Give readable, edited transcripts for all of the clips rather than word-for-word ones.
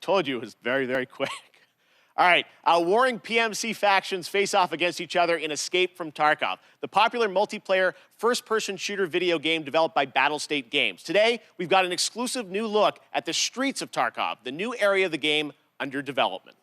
told you it was very, very quick. All right, warring PMC factions face off against each other in Escape from Tarkov, the popular multiplayer first-person shooter video game developed by Battlestate Games. Today, we've got an exclusive new look at the streets of Tarkov, the new area of the game under development.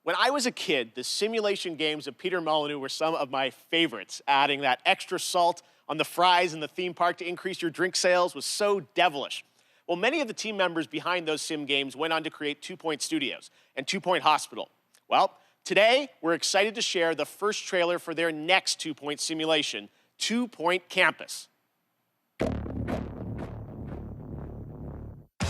When I was a kid, the simulation games of Peter Molyneux were some of my favorites. Adding that extra salt on the fries in the theme park to increase your drink sales was so devilish. Well, many of the team members behind those sim games went on to create 2 Point Studios and 2 Point Hospital. Well, today we're excited to share the first trailer for their next 2 Point simulation, 2 Point Campus.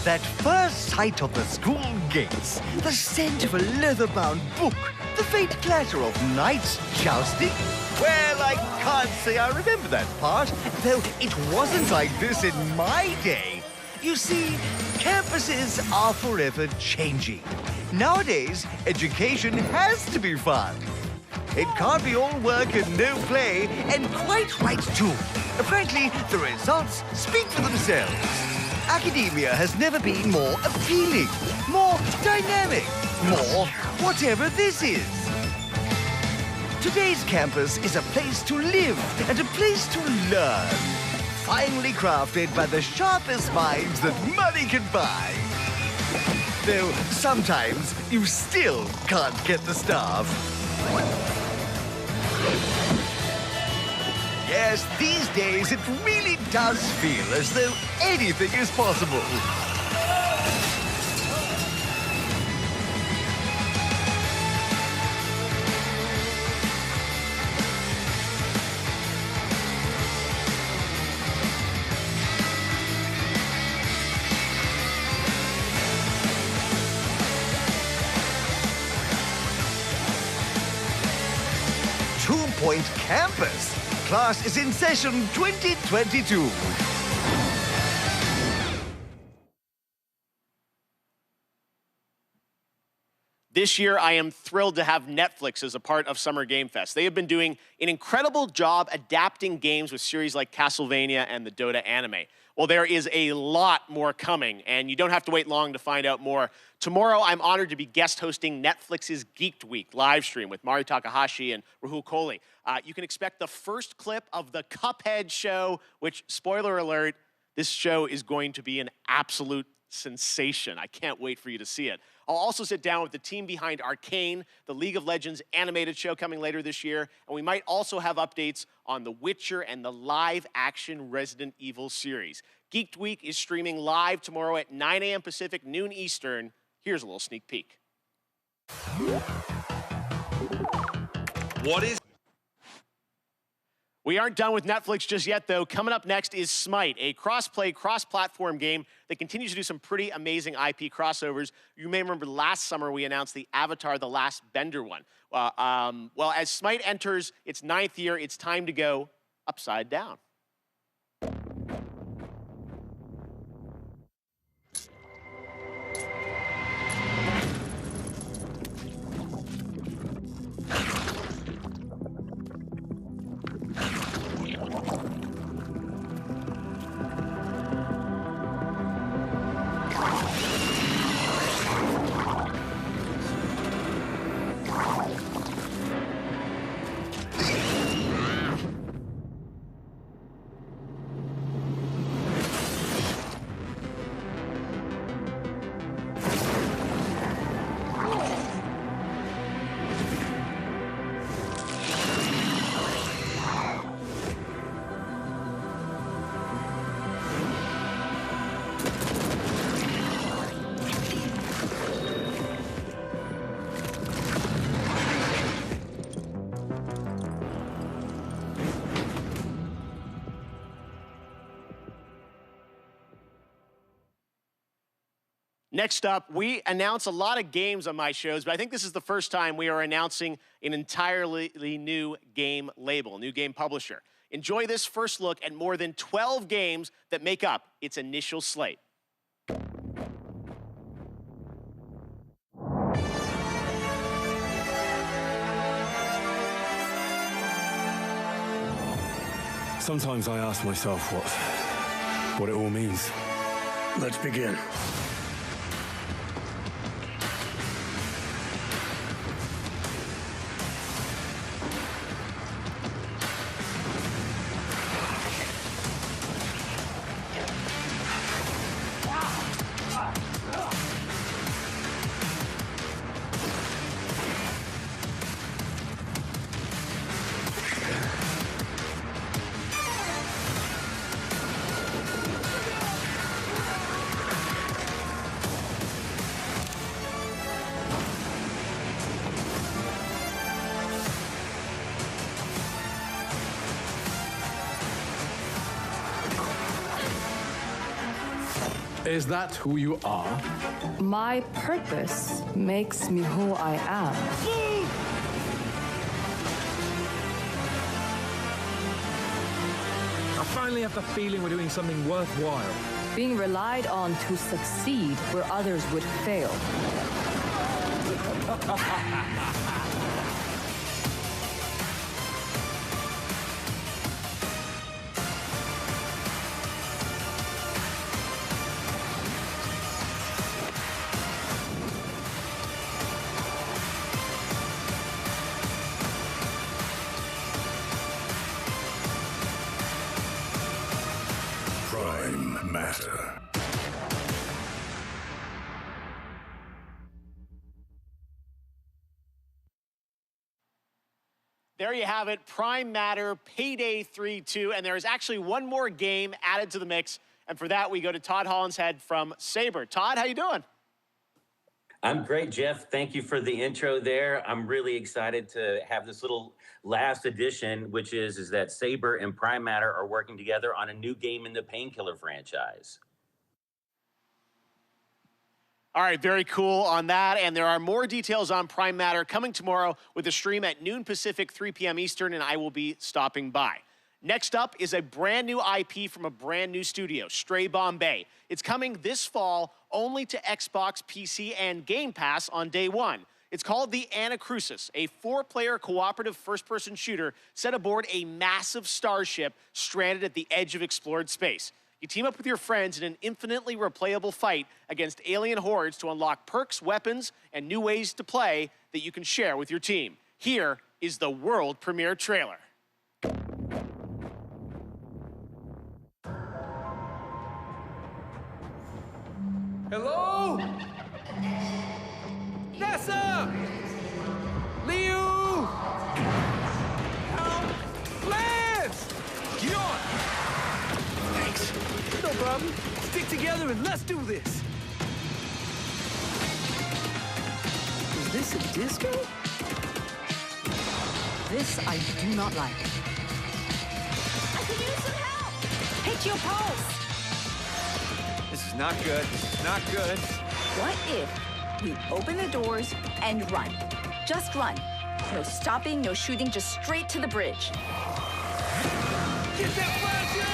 That first sight of the school gates, the scent of a leather-bound book, the faint clatter of knights jousting. Well, I can't say I remember that part, though it wasn't like this in my day. You see, campuses are forever changing. Nowadays, education has to be fun. It can't be all work and no play, and quite right too. Frankly, the results speak for themselves. Academia has never been more appealing, more dynamic, more whatever this is. Today's campus is a place to live and a place to learn. Finely crafted by the sharpest minds that money can buy. Though sometimes you still can't get the staff. Yes, these days it really does feel as though anything is possible. Point Campus. Class is in session 2022. This year, I am thrilled to have Netflix as a part of Summer Game Fest. They have been doing an incredible job adapting games with series like Castlevania and the Dota anime. Well, there is a lot more coming, and you don't have to wait long to find out more. Tomorrow, I'm honored to be guest hosting Netflix's Geeked Week live stream with Mari Takahashi and Rahul Kohli. You can expect the first clip of the Cuphead show, which, spoiler alert, this show is going to be an absolute sensation. I can't wait for you to see it. I'll also sit down with the team behind Arcane, the League of Legends animated show coming later this year, and we might also have updates on The Witcher and the live-action Resident Evil series. Geeked Week is streaming live tomorrow at 9 a.m. Pacific, noon Eastern. Here's a little sneak peek. We aren't done with Netflix just yet, though. Coming up next is Smite, a cross-play, cross-platform game that continues to do some pretty amazing IP crossovers. You may remember last summer we announced the Avatar: The Last Bender one. Well, as Smite enters its 9th year, it's time to go upside down. Next up, we announce a lot of games on my shows, but I think this is the first time we are announcing an entirely new game label, new game publisher. Enjoy this first look at more than 12 games that make up its initial slate. Sometimes I ask myself what it all means. Let's begin. Is that who you are? My purpose makes me who I am. I finally have the feeling we're doing something worthwhile. Being relied on to succeed where others would fail. Prime Matter. There you have it, Prime Matter, Payday 3-2, and there is actually one more game added to the mix, and for that we go to Todd Hollinshead from Saber. Todd, how you doing? I'm great, Jeff. Thank you for the intro there. I'm really excited to have this little last edition, which is that Saber and Prime Matter are working together on a new game in the Painkiller franchise. All right, very cool on that. And there are more details on Prime Matter coming tomorrow with a stream at noon Pacific, 3 p.m. Eastern, and I will be stopping by. Next up is a brand new IP from a brand new studio, Stray Bombay. It's coming this fall only to Xbox, PC, and Game Pass on day one. It's called the Anacrusis, a 4-player cooperative first-person shooter set aboard a massive starship stranded at the edge of explored space. You team up with your friends in an infinitely replayable fight against alien hordes to unlock perks, weapons, and new ways to play that you can share with your team. Here is the world premiere trailer. Hello? NASA! Liu! Help! Lance! Get on! Thanks. No problem. Stick together and let's do this. Is this a disco? This I do not like. I could use some help! Hit your pulse! This is not good. This is not good. What if we open the doors and run? Just run. No stopping, no shooting, just straight to the bridge. Get that flasher!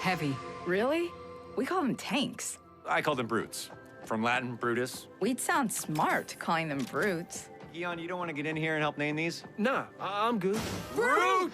Heavy. Really? We call them tanks. I call them brutes. From Latin, Brutus. We'd sound smart calling them brutes. Eon, you don't want to get in here and help name these? Nah, I'm good. Brute!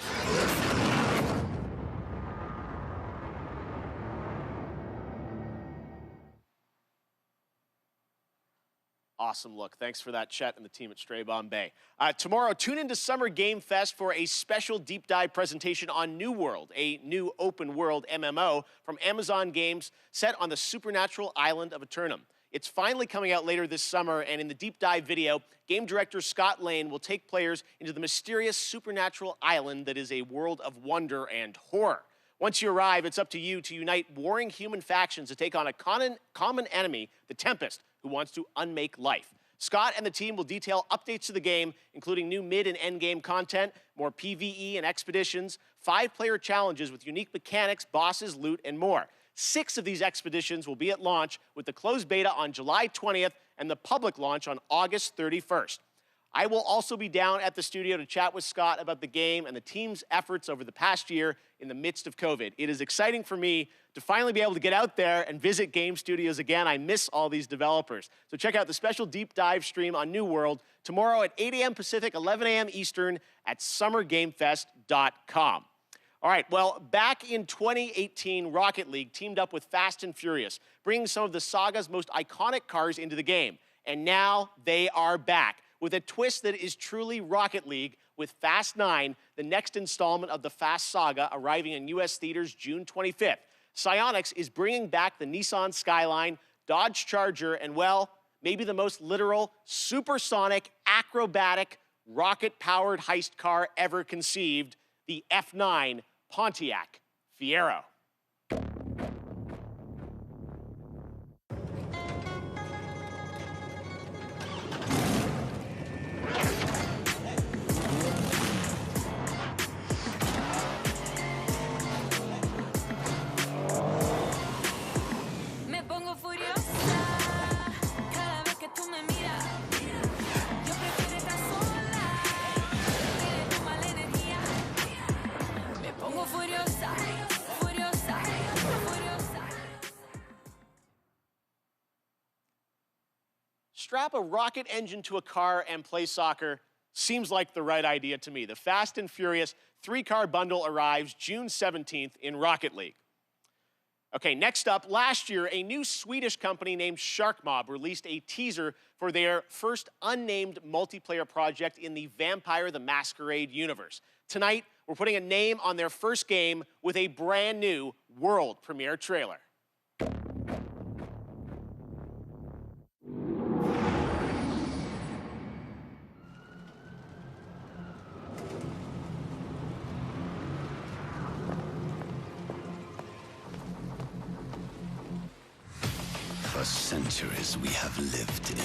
Awesome look. Thanks for that, Chet and the team at Stray Bombay. Tomorrow, tune into Summer Game Fest for a special deep dive presentation on New World, a new open world MMO from Amazon Games set on the supernatural island of Eternum. It's finally coming out later this summer, and in the deep dive video, game director Scott Lane will take players into the mysterious supernatural island that is a world of wonder and horror. Once you arrive, it's up to you to unite warring human factions to take on a common enemy, the Tempest, who wants to unmake life. Scott and the team will detail updates to the game, including new mid and end game content, more PvE and expeditions, 5-player challenges with unique mechanics, bosses, loot, and more. 6 of these expeditions will be at launch, with the closed beta on July 20th and the public launch on August 31st. I will also be down at the studio to chat with Scott about the game and the team's efforts over the past year in the midst of COVID. It is exciting for me to finally be able to get out there and visit game studios again. I miss all these developers. So check out the special deep dive stream on New World tomorrow at 8 a.m. Pacific, 11 a.m. Eastern at summergamefest.com. All right, well, back in 2018, Rocket League teamed up with Fast and Furious, bringing some of the saga's most iconic cars into the game. And now they are back with a twist that is truly Rocket League with Fast 9, the next installment of the Fast saga, arriving in U.S. theaters June 25th. Psyonix is bringing back the Nissan Skyline, Dodge Charger, and, well, maybe the most literal, supersonic, acrobatic, rocket-powered heist car ever conceived, the F9 Pontiac Fiero. Strap a rocket engine to a car and play soccer seems like the right idea to me. The Fast and Furious 3-car bundle arrives June 17th in Rocket League. Okay, next up, last year, a new Swedish company named Shark Mob released a teaser for their first unnamed multiplayer project in the Vampire the Masquerade universe. Tonight, we're putting a name on their first game with a brand new world premiere trailer. For centuries we have lived in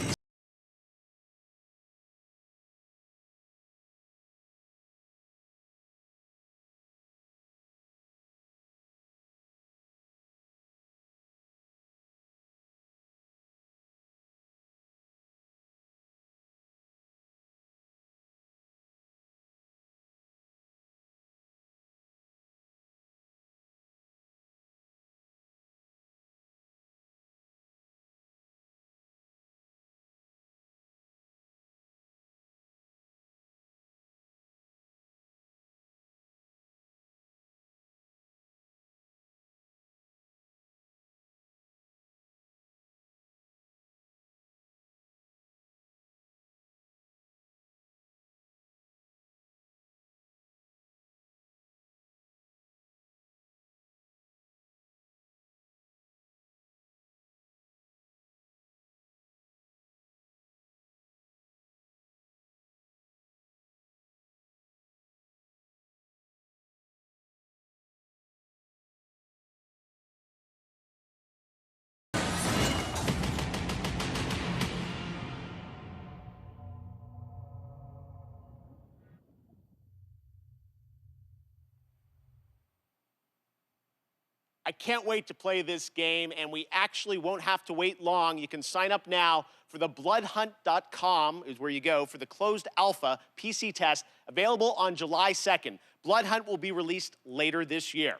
I can't wait to play this game, and we actually won't have to wait long. You can sign up now for the bloodhunt.com is where you go for the closed alpha PC test available on July 2nd. Blood Hunt will be released later this year.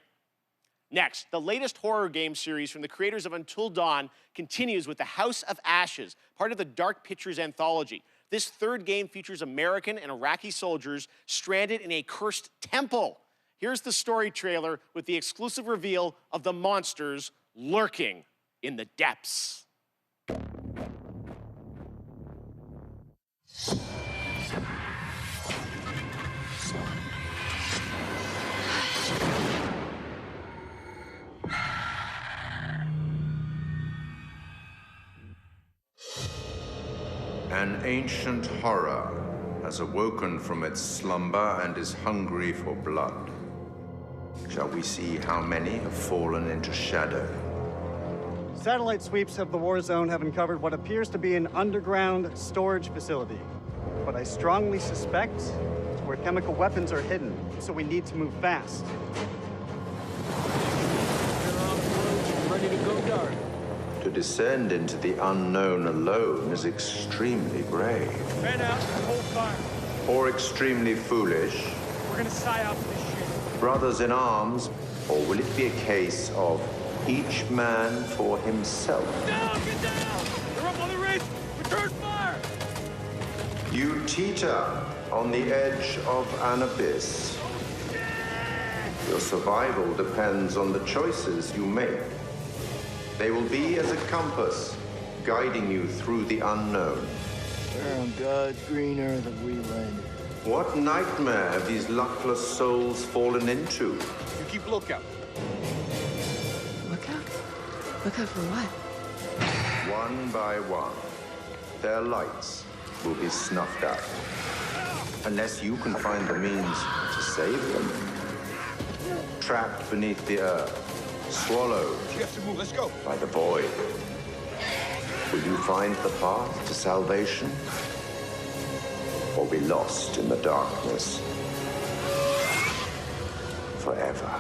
Next, the latest horror game series from the creators of Until Dawn continues with The House of Ashes, part of the Dark Pictures anthology. This third game features American and Iraqi soldiers stranded in a cursed temple. Here's the story trailer with the exclusive reveal of the monsters lurking in the depths. An ancient horror has awoken from its slumber and is hungry for blood. Shall we see how many have fallen into shadow? Satellite sweeps of the war zone have uncovered what appears to be an underground storage facility. But I strongly suspect it's where chemical weapons are hidden, so we need to move fast. Ready to go dark. To descend into the unknown alone is extremely brave. Man out and hold fire. Or extremely foolish. We're gonna psyop this shit. Brothers in arms, or will it be a case of each man for himself? Down! Get down! They're up on the ridge! Return fire! You teeter on the edge of an abyss. Your survival depends on the choices you make. They will be as a compass, guiding you through the unknown. Where on God's green earth have we landed? What nightmare have these luckless souls fallen into? You keep lookout. Look out? Look out for what? One by one, their lights will be snuffed out. Unless you can find the means to save them. Trapped beneath the earth, swallowed You have to move. Let's go. by the void. Will you find the path to salvation? Or be lost in the darkness forever?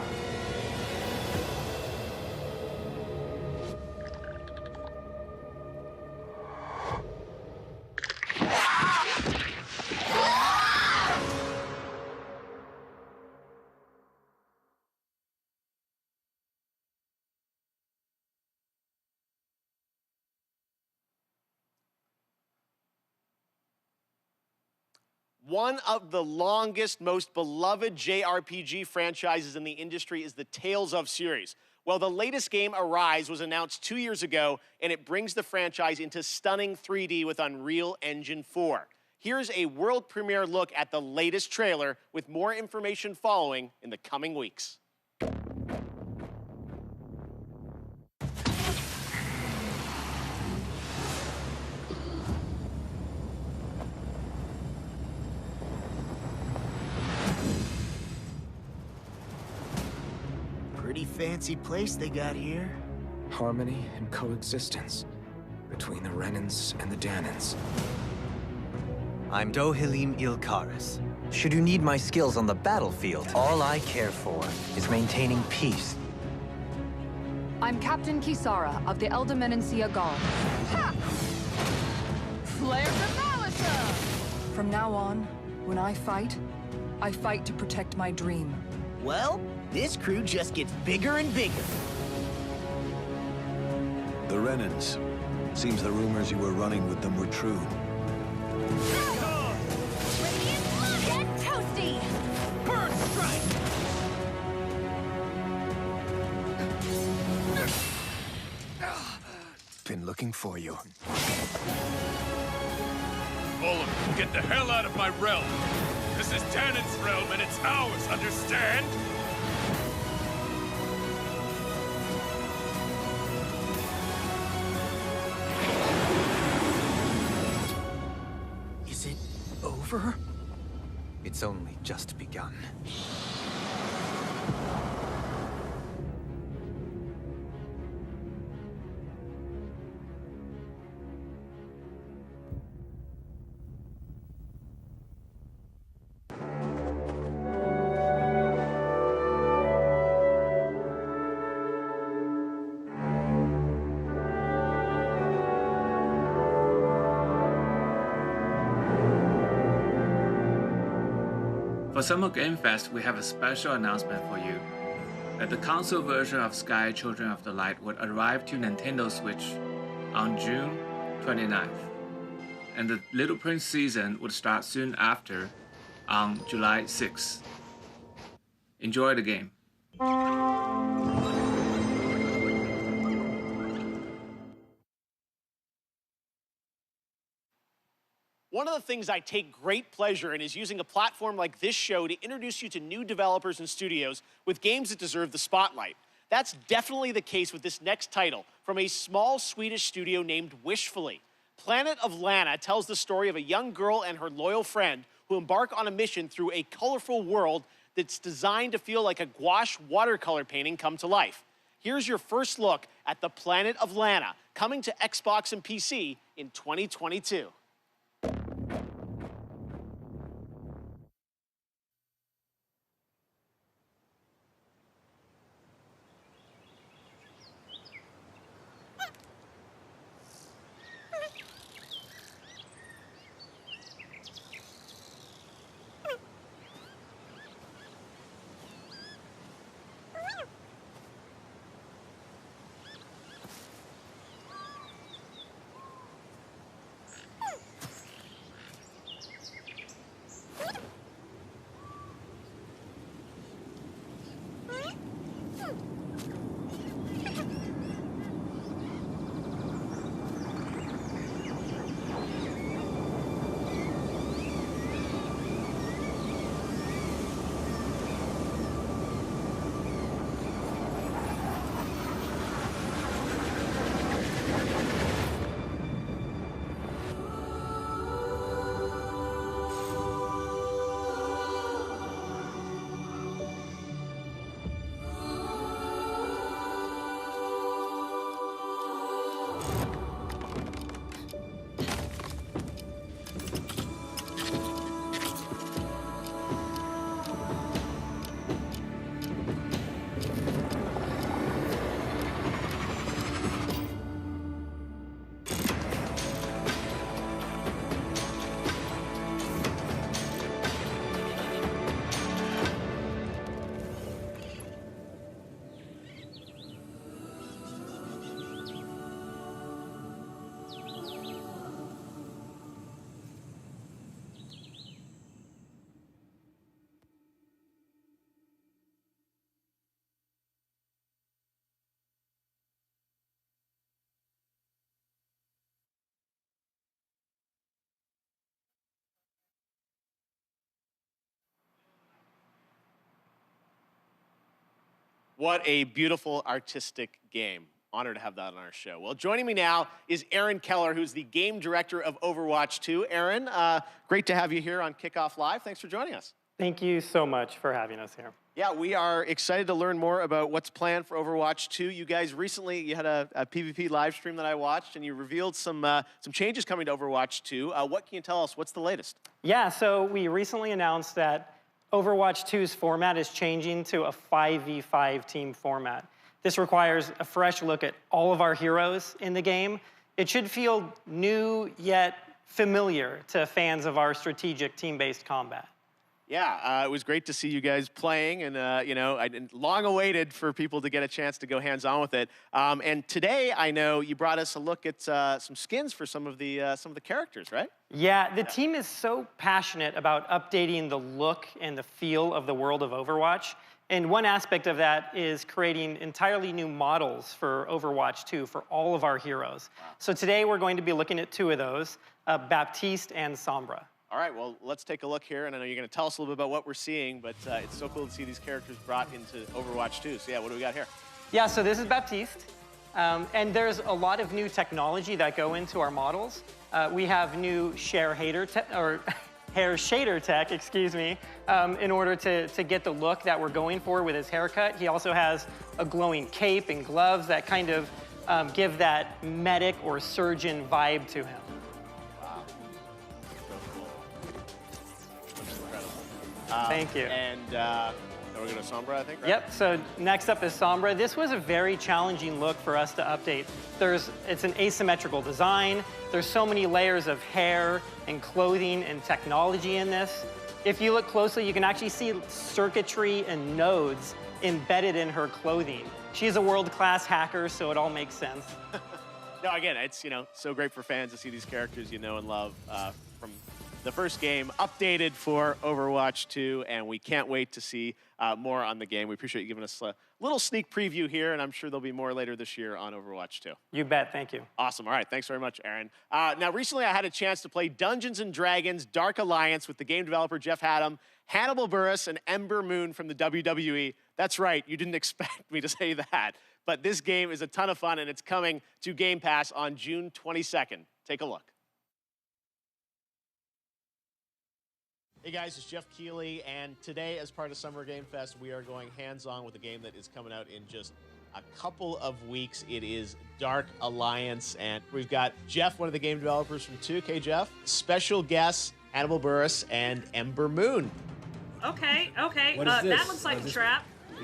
One of the longest, most beloved JRPG franchises in the industry is the Tales of series. Well, the latest game, Arise, was announced 2 years ago, and it brings the franchise into stunning 3D with Unreal Engine 4. Here's a world premiere look at the latest trailer, with more information following in the coming weeks. Pretty fancy place they got here. Harmony and coexistence between the Renans and the Danans. I'm Dohalim Ilkaris. Should you need my skills on the battlefield, all I care for is maintaining peace. I'm Captain Kisara of the Eldamenencia Guard. Ha! Flare the Malisa! From now on, when I fight to protect my dream. Well, this crew just gets bigger and bigger. The Renans. Seems the rumors you were running with them were true. Get toasty! Bird strike! Been looking for you. Olin, get the hell out of my realm! This is Tannin's realm and it's ours, understand? Is it over? It's only just begun. For Summer Game Fest, we have a special announcement for you. That the console version of Sky Children of the Light would arrive to Nintendo Switch on June 29th. And the Little Prince season would start soon after on July 6th. Enjoy the game. One of the things I take great pleasure in is using a platform like this show to introduce you to new developers and studios with games that deserve the spotlight. That's definitely the case with this next title from a small Swedish studio named Wishfully. Planet of Lana tells the story of a young girl and her loyal friend who embark on a mission through a colorful world that's designed to feel like a gouache watercolor painting come to life. Here's your first look at the Planet of Lana, coming to Xbox and PC in 2022. What a beautiful artistic game. Honored to have that on our show. Well, joining me now is Aaron Keller, who's the game director of Overwatch 2. Aaron, great to have you here on Kickoff Live. Thanks for joining us. Thank you so much for having us here. Yeah, we are excited to learn more about what's planned for Overwatch 2. You guys recently, you had a PvP live stream that I watched, and you revealed some changes coming to Overwatch 2. What can you tell us? What's the latest? Yeah, so we recently announced that Overwatch 2's format is changing to a 5v5 team format. This requires a fresh look at all of our heroes in the game. It should feel new yet familiar to fans of our strategic team-based combat. Yeah, it was great to see you guys playing, and you know, long awaited for people to get a chance to go hands-on with it. And today, I know you brought us a look at some skins for some of the characters, right? Yeah, the team is so passionate about updating the look and the feel of the world of Overwatch. And one aspect of that is creating entirely new models for Overwatch 2 for all of our heroes. Wow. So today we're going to be looking at two of those, Baptiste and Sombra. All right, well, let's take a look here, and I know you're going to tell us a little bit about what we're seeing, but it's so cool to see these characters brought into Overwatch 2. So yeah, what do we got here? Yeah, so this is Baptiste, and there's a lot of new technology that go into our models. We have new hair shader tech, excuse me, in order to get the look that we're going for with his haircut. He also has a glowing cape and gloves that kind of give that medic or surgeon vibe to him. Thank you. And then we're going to Sombra, I think, right? Yep, so next up is Sombra. This was a very challenging look for us to update. It's an asymmetrical design. There's so many layers of hair and clothing and technology in this. If you look closely, you can actually see circuitry and nodes embedded in her clothing. She's a world-class hacker, so it all makes sense. No, again, it's, so great for fans to see these characters you know and love from the first game, updated for Overwatch 2, and we can't wait to see more on the game. We appreciate you giving us a little sneak preview here, and I'm sure there'll be more later this year on Overwatch 2. You bet, thank you. Awesome, all right, thanks very much, Aaron. Now, recently I had a chance to play Dungeons & Dragons Dark Alliance with the game developer Jeff Haddam, Hannibal Buress, and Ember Moon from the WWE. That's right, you didn't expect me to say that, but this game is a ton of fun, and it's coming to Game Pass on June 22nd. Take a look. Hey guys, it's Jeff Keighley, and today as part of Summer Game Fest, we are going hands-on with a game that is coming out in just a couple of weeks. It is Dark Alliance, and we've got Jeff, one of the game developers from 2K, Jeff, special guests, Hannibal Buress, and Ember Moon. Okay. What is this? That looks like a trap.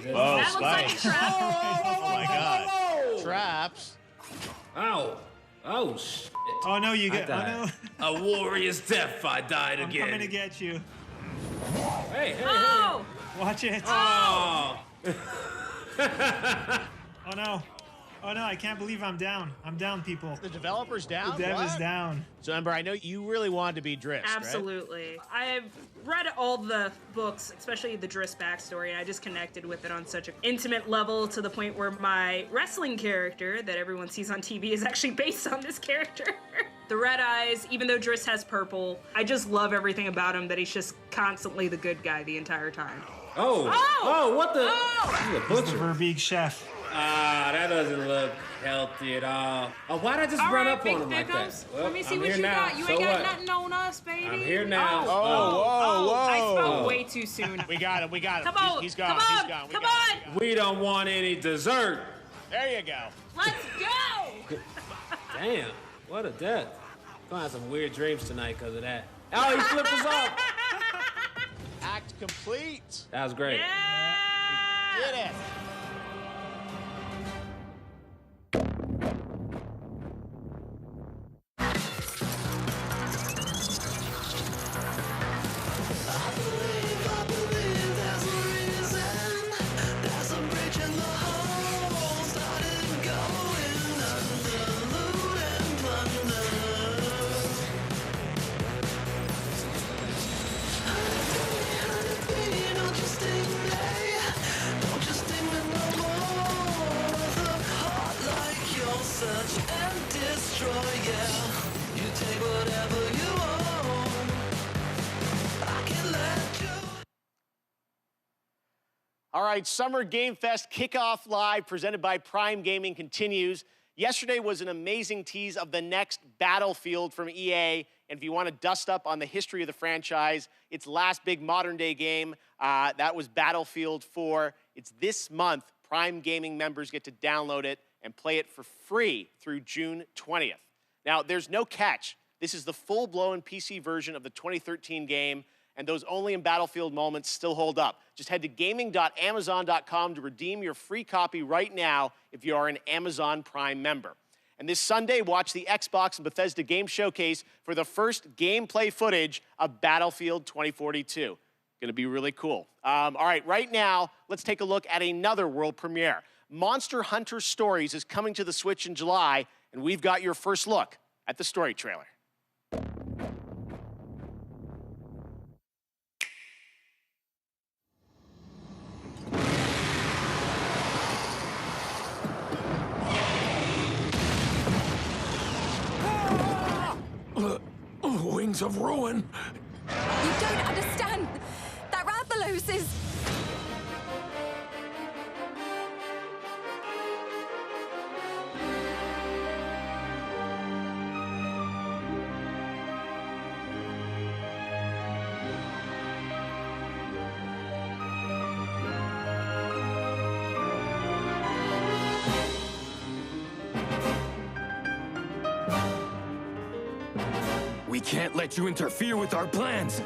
Oh, that looks like a trap. Oh my God. Traps. Ow. Oh, shit. Oh, no, you get... Oh, no. A warrior's death, I died I'm again. coming to get you. Hey. Oh! Watch it. Oh! Oh, no. Oh, no, I can't believe I'm down. I'm down, people. The developer's down? The dev is down. So, Ember, I know you really wanted to be Driss, Absolutely. I've read all the books, especially the Driss backstory, and I just connected with it on such an intimate level to the point where my wrestling character that everyone sees on TV is actually based on this character. The red eyes, even though Driss has purple, I just love everything about him, that he's just constantly the good guy the entire time. Oh, what the? Oh! He's the Verbeek chef. That doesn't look healthy at all. Oh, why'd I just run up on him like that? Well, Let me see I'm what here you now. got. You So ain't got what? nothing on us, baby. I'm here now. Whoa. I spoke way too soon. We got him. Come on. He's gone. Come on. He's gone. Come on. We don't want any dessert. There you go. Let's go. Damn, what a death. Gonna have some weird dreams tonight because of that. Oh, he flipped us off. Act complete. That was great. Did it. All right, Summer Game Fest Kickoff Live presented by Prime Gaming continues. Yesterday was an amazing tease of the next Battlefield from EA. And if you want to dust up on the history of the franchise, its last big modern day game, that was Battlefield 4. It's this month. Prime Gaming members get to download it and play it for free through June 20th. Now, there's no catch. This is the full-blown PC version of the 2013 game, and those only in Battlefield moments still hold up. Just head to gaming.amazon.com to redeem your free copy right now if you are an Amazon Prime member. And this Sunday, watch the Xbox and Bethesda Game Showcase for the first gameplay footage of Battlefield 2042. Gonna be really cool. All right, right now, let's take a look at another world premiere. Monster Hunter Stories is coming to the Switch in July, and we've got your first look at the story trailer. Wings of ruin. You don't understand. That Rathalos is... We can't let you interfere with our plans.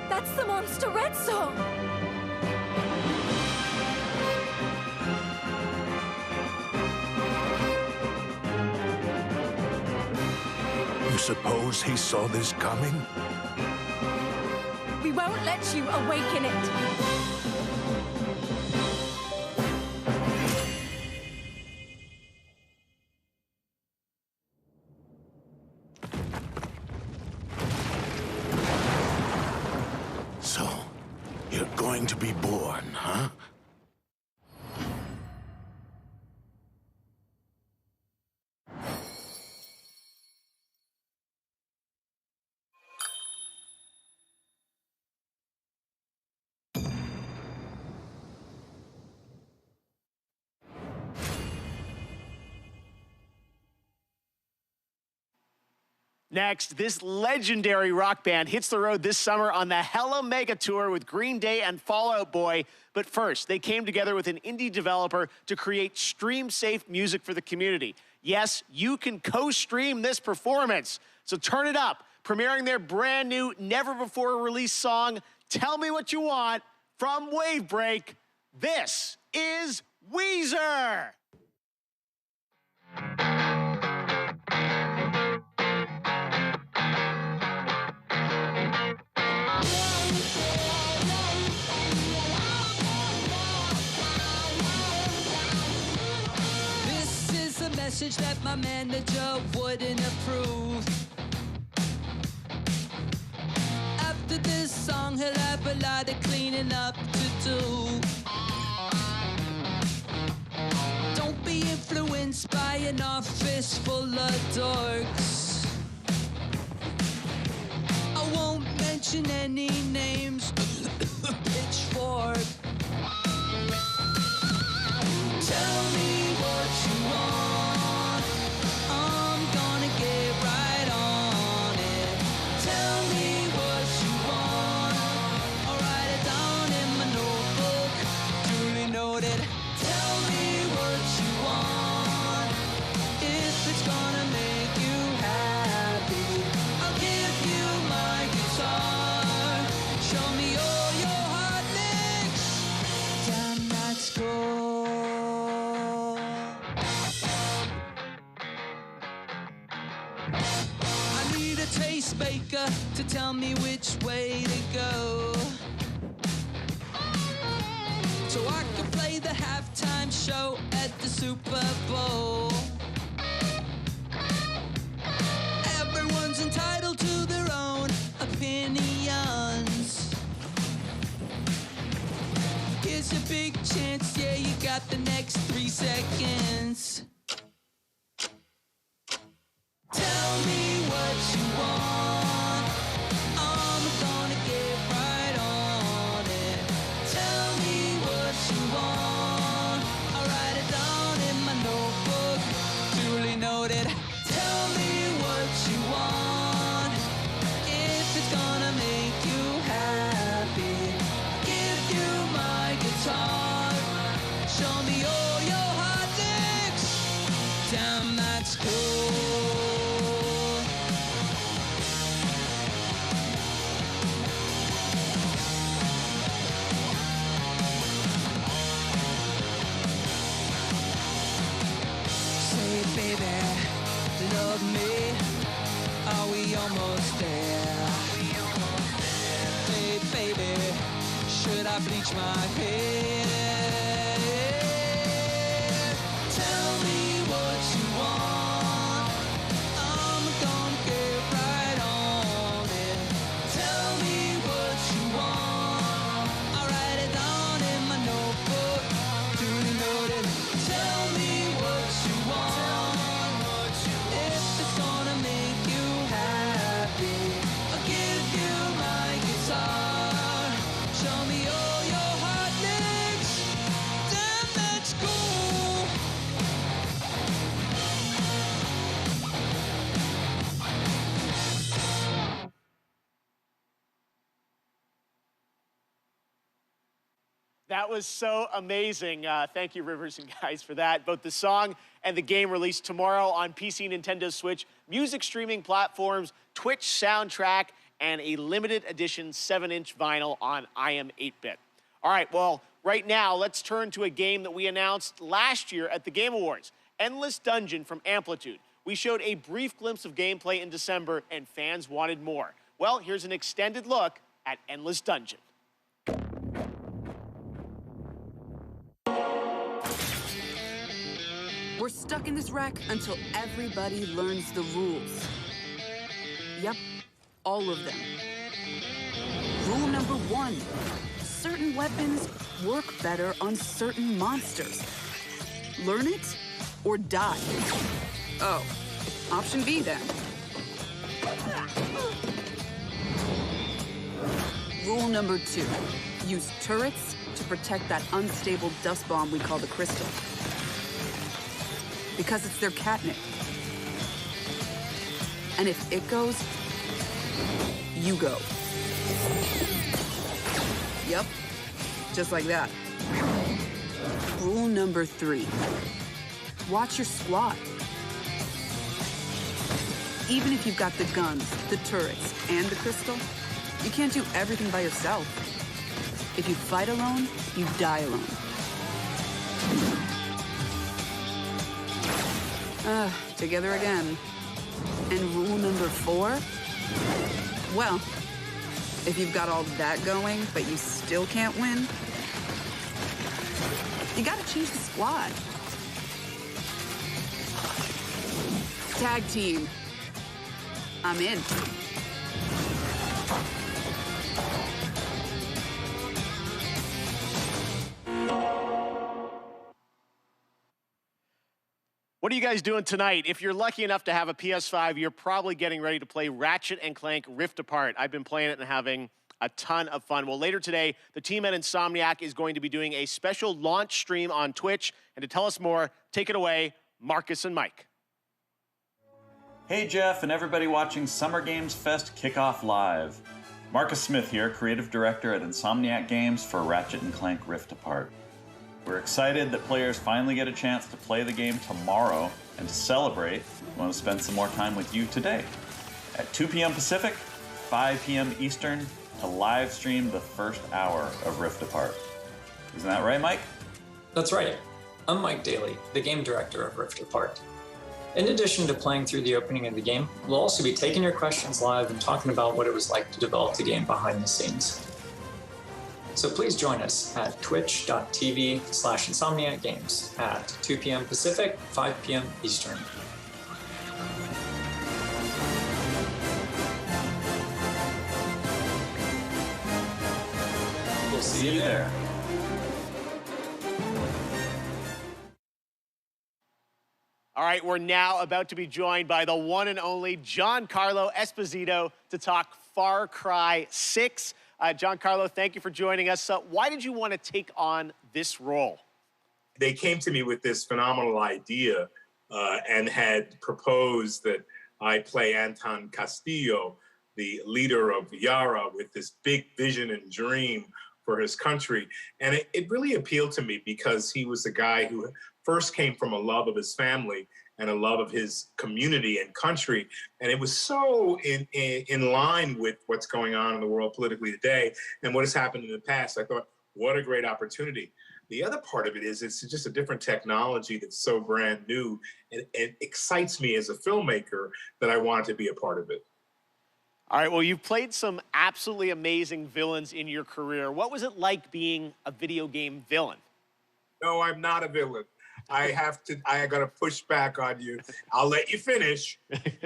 That's the monster Red Song. You suppose he saw this coming? We won't let you awaken it. So, you're going to be born, huh? Next, this legendary rock band hits the road this summer on the Hella Mega Tour with Green Day and Fall Out Boy. But first, they came together with an indie developer to create stream-safe music for the community. Yes, you can co-stream this performance. So turn it up, premiering their brand new, never-before-released song, Tell Me What You Want, from Wavebreak. This is Weezer. Message that my manager wouldn't approve. After this song, he'll have a lot of cleaning up to do. Don't be influenced by an office full of dorks. I won't mention any names. Pitchfork. Tell me what you want. Baker to tell me which way to go, so I can play the halftime show at the Super Bowl. Everyone's entitled to their own opinions. Here's your big chance, yeah, you got the next 3 seconds. Tell me what you want. Bleach my hair. Tell me what you want. I'm gonna get right on it. Tell me what you want. I'll write it down in my notebook. Duly noted. Tell me what you want. If it's gonna make you happy, I'll give you my guitar. Show me all your hot licks. Damn, that's cool. That was so amazing. Thank you, Rivers and guys, for that. Both the song and the game released tomorrow on PC, Nintendo Switch, music streaming platforms, Twitch soundtrack, and a limited edition 7-inch vinyl on IM 8-bit. All right, well, right now, let's turn to a game that we announced last year at the Game Awards, Endless Dungeon from Amplitude, We showed a brief glimpse of gameplay in December, and fans wanted more. Well, here's an extended look at Endless Dungeon. We're stuck in this wreck until everybody learns the rules. Yep, all of them. Rule number 1, certain weapons work better on certain monsters. Learn it or die. Oh, option B then. Rule number 2, use turrets to protect that unstable dust bomb we call the crystal. Because it's their catnip. And if it goes, you go. Yep, just like that. Rule number 3, watch your squad. Even if you've got the guns, the turrets, and the crystal, you can't do everything by yourself. If you fight alone, you die alone. Together again. And rule number 4? Well, if you've got all that going, but you still can't win, you gotta change the squad. Tag team. I'm in. What are you guys doing tonight? If you're lucky enough to have a PS5, you're probably getting ready to play Ratchet & Clank Rift Apart. I've been playing it and having a ton of fun. Well, later today, the team at Insomniac is going to be doing a special launch stream on Twitch. And to tell us more, take it away, Marcus and Mike. Hey Jeff and everybody watching Summer Games Fest Kickoff Live. Marcus Smith here, Creative Director at Insomniac Games for Ratchet & Clank Rift Apart. We're excited that players finally get a chance to play the game tomorrow, and to celebrate, we want to spend some more time with you today. At 2 p.m. Pacific, 5 p.m. Eastern, to live stream the first hour of Rift Apart. Isn't that right, Mike? That's right. I'm Mike Daly, the Game Director of Rift Apart. In addition to playing through the opening of the game, we'll also be taking your questions live and talking about what it was like to develop the game behind the scenes. So please join us at twitch.tv/InsomniacGames at 2 p.m. Pacific, 5 p.m. Eastern. We'll see you there. All right, we're now about to be joined by the one and only Giancarlo Esposito to talk Far Cry 6. Giancarlo, thank you for joining us. Why did you want to take on this role? They came to me with this phenomenal idea and had proposed that I play Anton Castillo, the leader of Yara, with this big vision and dream for his country. And it really appealed to me because he was a guy who first came from a love of his family and a love of his community and country. And it was so in line with what's going on in the world politically today and what has happened in the past. I thought, what a great opportunity. The other part of it is it's just a different technology that's so brand new. And it excites me as a filmmaker that I wanted to be a part of it. All right, well, you've played some absolutely amazing villains in your career. What was it like being a video game villain? No, I'm not a villain. I gotta push back on you. I'll let you finish.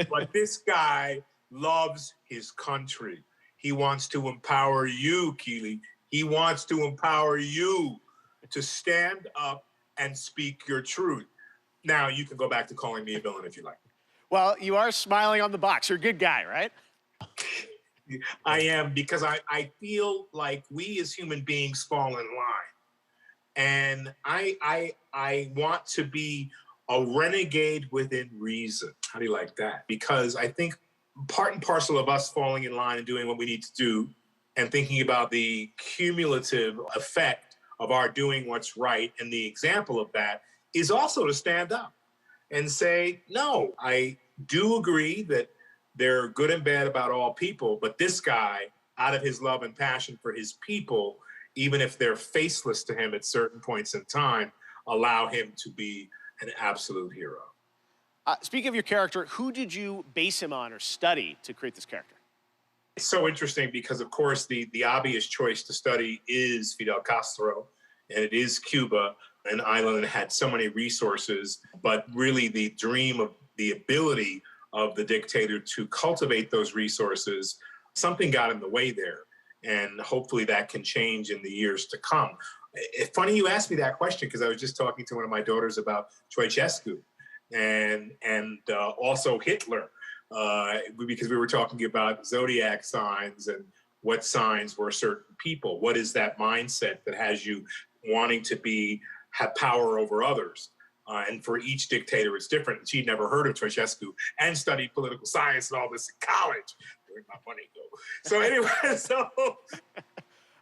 But this guy loves his country. He wants to empower you, Keely. He wants to empower you to stand up and speak your truth. Now, you can go back to calling me a villain if you like. Well, you are smiling on the box. You're a good guy, right? I am, because I feel like we as human beings fall in line. And I want to be a renegade within reason. How do you like that? Because I think part and parcel of us falling in line and doing what we need to do and thinking about the cumulative effect of our doing what's right, and the example of that is also to stand up and say, no, I do agree that they're good and bad about all people, but this guy, out of his love and passion for his people, even if they're faceless to him at certain points in time, allow him to be an absolute hero. Speaking of your character, who did you base him on or study to create this character? It's so interesting because, of course, the obvious choice to study is Fidel Castro, and it is Cuba, an island that had so many resources, but really the dream of the ability of the dictator to cultivate those resources, something got in the way there. And hopefully that can change in the years to come. It's funny you asked me that question because I was just talking to one of my daughters about Ceausescu and also Hitler, because we were talking about zodiac signs and what signs were certain people. What is that mindset that has you wanting to have power over others? And for each dictator, it's different. She'd never heard of Ceausescu and studied political science and all this in college. Where'd my money go? So anyway, so...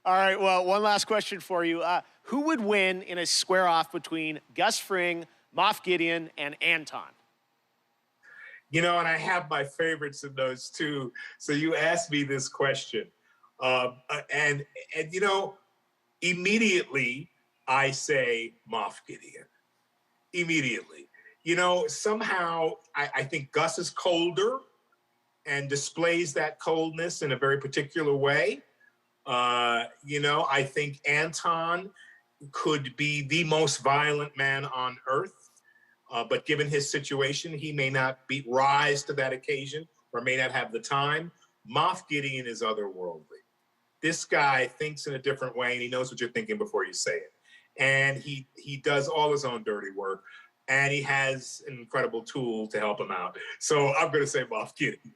All right, well, one last question for you. Who would win in a square-off between Gus Fring, Moff Gideon, and Anton? You know, and I have my favorites in those too. So you asked me this question. And you know, immediately I say Moff Gideon. Immediately. You know, somehow I think Gus is colder and displays that coldness in a very particular way. You know, I think Anton could be the most violent man on earth, but given his situation, he may not rise to that occasion or may not have the time. Moff Gideon is otherworldly. This guy thinks in a different way, and he knows what you're thinking before you say it. And he does all his own dirty work, and he has an incredible tool to help him out. So I'm going to say Moff Gideon.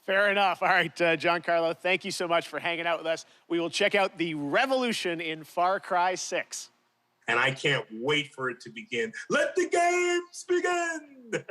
Fair enough. All right, Giancarlo, thank you so much for hanging out with us. We will check out the revolution in Far Cry 6. And I can't wait for it to begin. Let the games begin!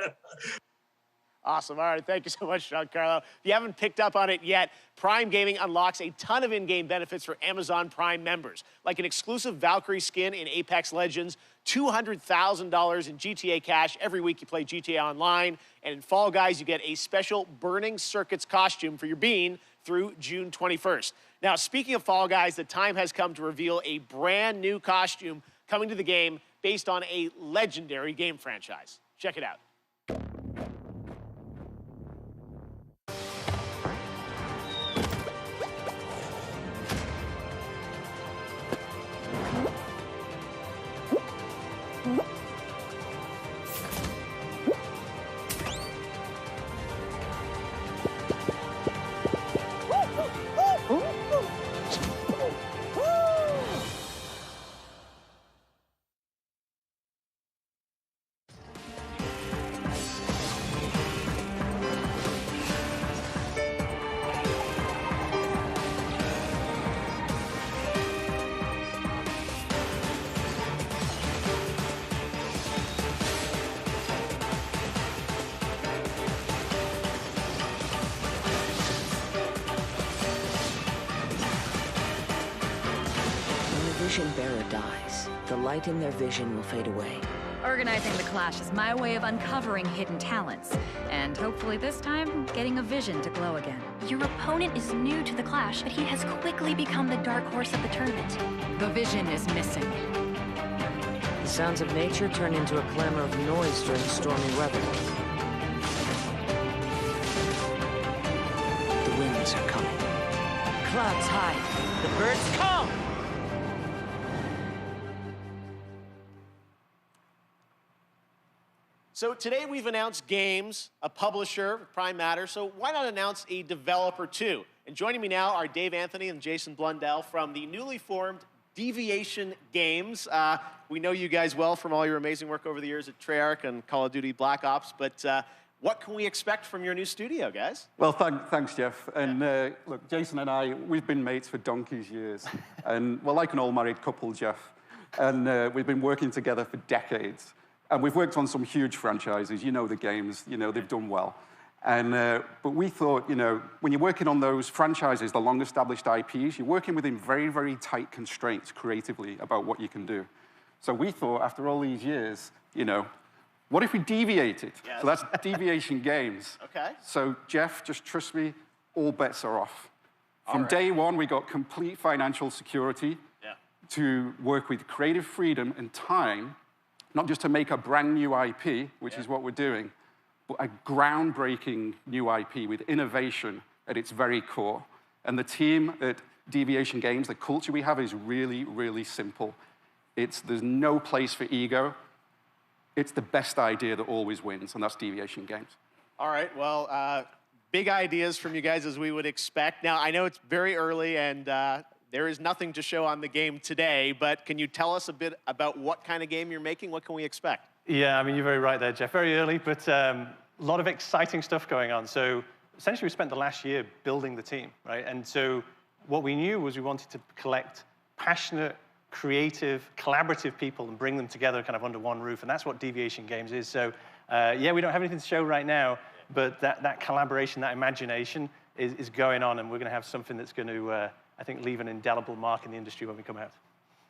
Awesome. All right, thank you so much, Giancarlo. If you haven't picked up on it yet, Prime Gaming unlocks a ton of in-game benefits for Amazon Prime members, like an exclusive Valkyrie skin in Apex Legends, $200,000 in GTA cash every week you play GTA Online, and in Fall Guys, you get a special Burning Circuits costume for your bean through June 21st. Now, speaking of Fall Guys, the time has come to reveal a brand new costume coming to the game based on a legendary game franchise. Check it out. Vision bearer dies, the light in their vision will fade away. Organizing the clash is my way of uncovering hidden talents, and hopefully this time, getting a vision to glow again. Your opponent is new to the clash, but he has quickly become the dark horse of the tournament. The vision is missing. The sounds of nature turn into a clamor of noise during stormy weather. The winds are coming. Clouds high, the birds come! So today we've announced games, a publisher, Prime Matter, so why not announce a developer too? And joining me now are Dave Anthony and Jason Blundell from the newly formed Deviation Games. We know you guys well from all your amazing work over the years at Treyarch and Call of Duty Black Ops, but what can we expect from your new studio, guys? Well, thanks, Jeff. And look, Jason and I, we've been mates for donkey's years. And we're like an all-married couple, Jeff. And we've been working together for decades. And we've worked on some huge franchises. You know the games. You know, they've done well. And, but we thought, you know, when you're working on those franchises, the long-established IPs, you're working within very, very tight constraints creatively about what you can do. So we thought, after all these years, you know, what if we deviated? Yes. So that's Deviation Games. Okay. So, Jeff, just trust me, all bets are off. From right. day one, we got complete financial security to work with creative freedom and time not just to make a brand new IP, which is what we're doing, but a groundbreaking new IP with innovation at its very core. And the team at Deviation Games, the culture we have is really, really simple. There's no place for ego. It's the best idea that always wins, and that's Deviation Games. All right, well, big ideas from you guys as we would expect. Now, I know it's very early and there is nothing to show on the game today, but can you tell us a bit about what kind of game you're making? What can we expect? Yeah, I mean, you're very right there, Jeff. Very early, but a lot of exciting stuff going on. So essentially, we spent the last year building the team, right? And so what we knew was we wanted to collect passionate, creative, collaborative people and bring them together kind of under one roof, and that's what Deviation Games is. So yeah, we don't have anything to show right now, but that collaboration, that imagination is going on, and we're going to have something that's going to, I think, leave an indelible mark in the industry when we come out.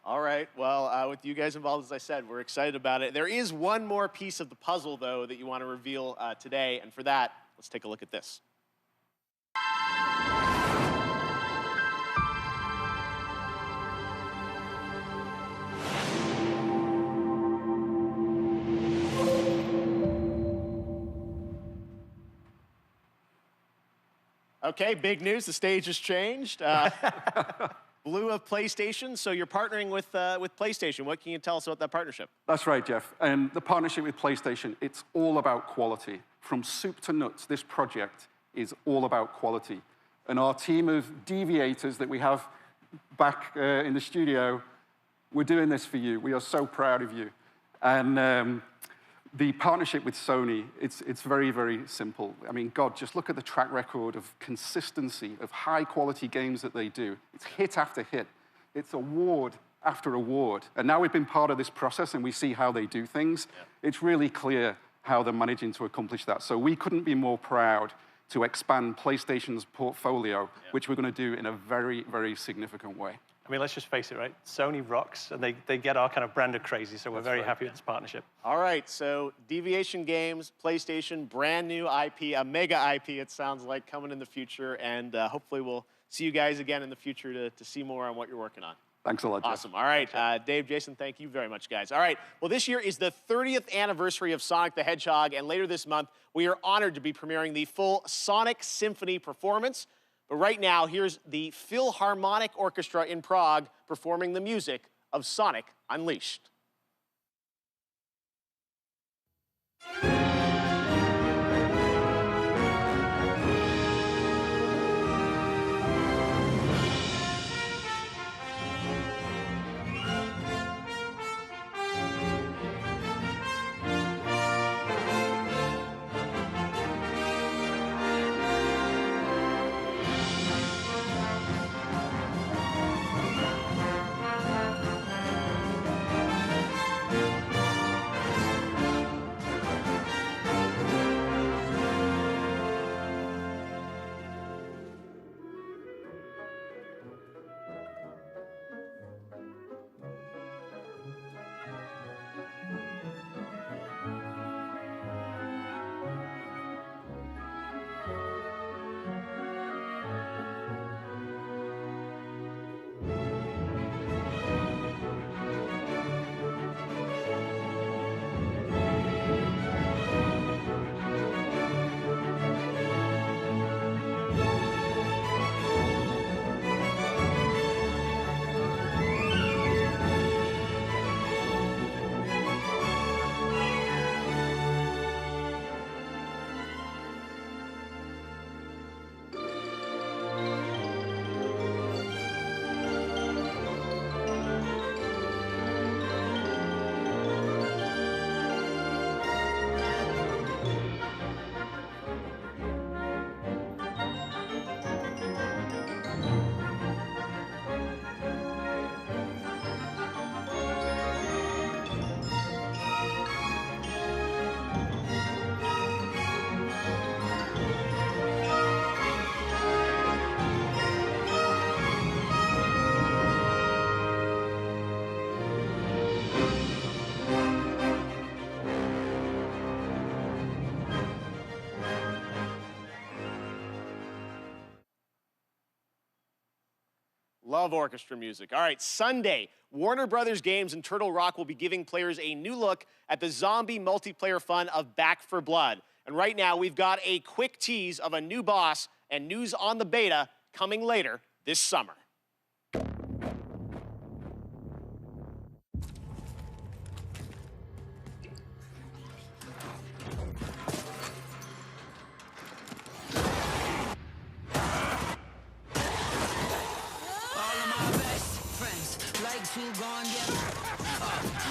All right, well, with you guys involved, as I said, we're excited about it. There is one more piece of the puzzle, though, that you want to reveal today, and for that, let's take a look at this. Okay, big news. The stage has changed. Blue of PlayStation, so you're partnering with PlayStation. What can you tell us about that partnership? That's right, Jeff. And the partnership with PlayStation, it's all about quality. From soup to nuts, this project is all about quality. And our team of deviators that we have back in the studio, we're doing this for you. We are so proud of you. And the partnership with Sony, it's very, very simple. I mean, God, just look at the track record of consistency, of high-quality games that they do. It's hit after hit. It's award after award. And now we've been part of this process and we see how they do things. Yeah. It's really clear how they're managing to accomplish that. So we couldn't be more proud to expand PlayStation's portfolio, which we're going to do in a very, very significant way. I mean, let's just face it, right? Sony rocks, and they get our kind of brand of crazy, so we're very happy with this partnership. All right, so Deviation Games, PlayStation, brand new IP, a mega IP, it sounds like, coming in the future, and hopefully we'll see you guys again in the future to see more on what you're working on. Thanks a lot, Jeff. Awesome. All right, Dave, Jason, thank you very much, guys. All right, well, this year is the 30th anniversary of Sonic the Hedgehog, and later this month, we are honored to be premiering the full Sonic Symphony performance. But right now, here's the Philharmonic Orchestra in Prague performing the music of Sonic Unleashed. love orchestra music. All right, Sunday, Warner Brothers Games and Turtle Rock will be giving players a new look at the zombie multiplayer fun of Back 4 Blood. And right now, we've got a quick tease of a new boss and news on the beta coming later this summer. Who gone get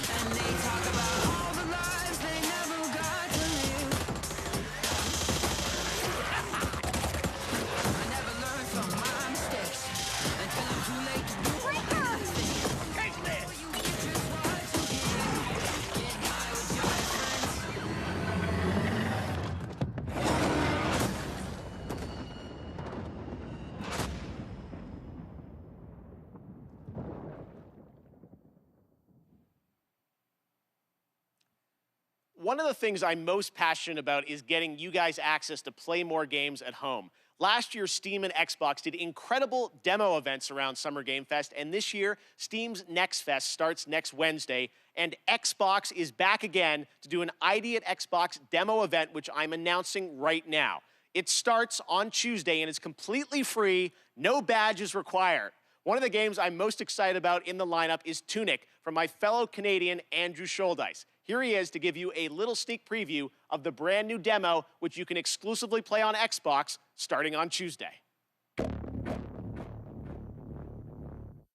and they talk about all the lives they never got to live. I never learned from my mistakes until I'm too late to do it. Catch this! You get just what you get. Get high with your best One of the things I'm most passionate about is getting you guys access to play more games at home. Last year, Steam and Xbox did incredible demo events around Summer Game Fest, and this year, Steam's Next Fest starts next Wednesday, and Xbox is back again to do an ID at Xbox demo event, which I'm announcing right now. It starts on Tuesday, and it's completely free, no badges required. One of the games I'm most excited about in the lineup is Tunic from my fellow Canadian Andrew Scholdice. Here he is to give you a little sneak preview of the brand new demo, which you can exclusively play on Xbox starting on Tuesday.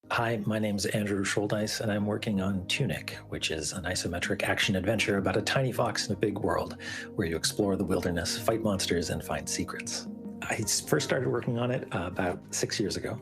Hi, my name is Andrew Scholdice, and I'm working on Tunic, which is an isometric action-adventure about a tiny fox in a big world, where you explore the wilderness, fight monsters, and find secrets. I first started working on it about 6 years ago.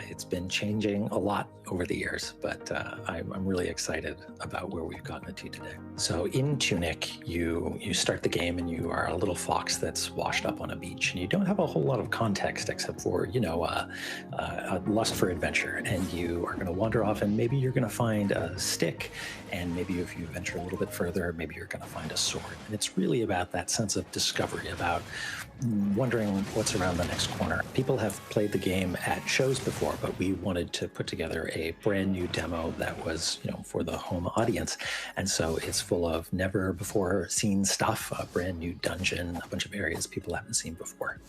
It's been changing a lot over the years, but I'm really excited about where we've gotten it to today. So in Tunic, you start the game and you are a little fox that's washed up on a beach, and you don't have a whole lot of context except for, a lust for adventure. And you are going to wander off, and maybe you're going to find a stick, and maybe if you venture a little bit further, maybe you're going to find a sword. And it's really about that sense of discovery, about wondering what's around the next corner. People have played the game at shows before, but we wanted to put together a brand new demo that was, for the home audience. And so it's full of never before seen stuff, a brand new dungeon, a bunch of areas people haven't seen before.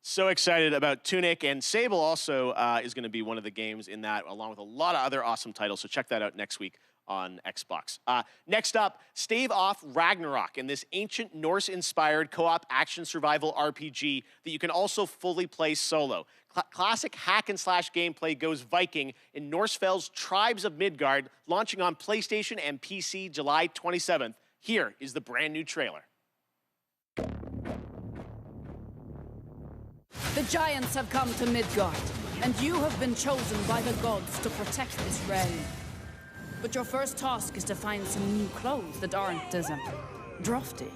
So excited about Tunic, and Sable also is going to be one of the games in that, along with a lot of other awesome titles. So check that out next week on Xbox. Next up, Stave Off Ragnarok, and this ancient Norse-inspired co-op action survival RPG that you can also fully play solo. Classic hack-and-slash gameplay goes Viking in Norsefeld's Tribes of Midgard, launching on PlayStation and PC July 27th. Here is the brand new trailer. The giants have come to Midgard, and you have been chosen by the gods to protect this realm. But your first task is to find some new clothes that aren't as drafty.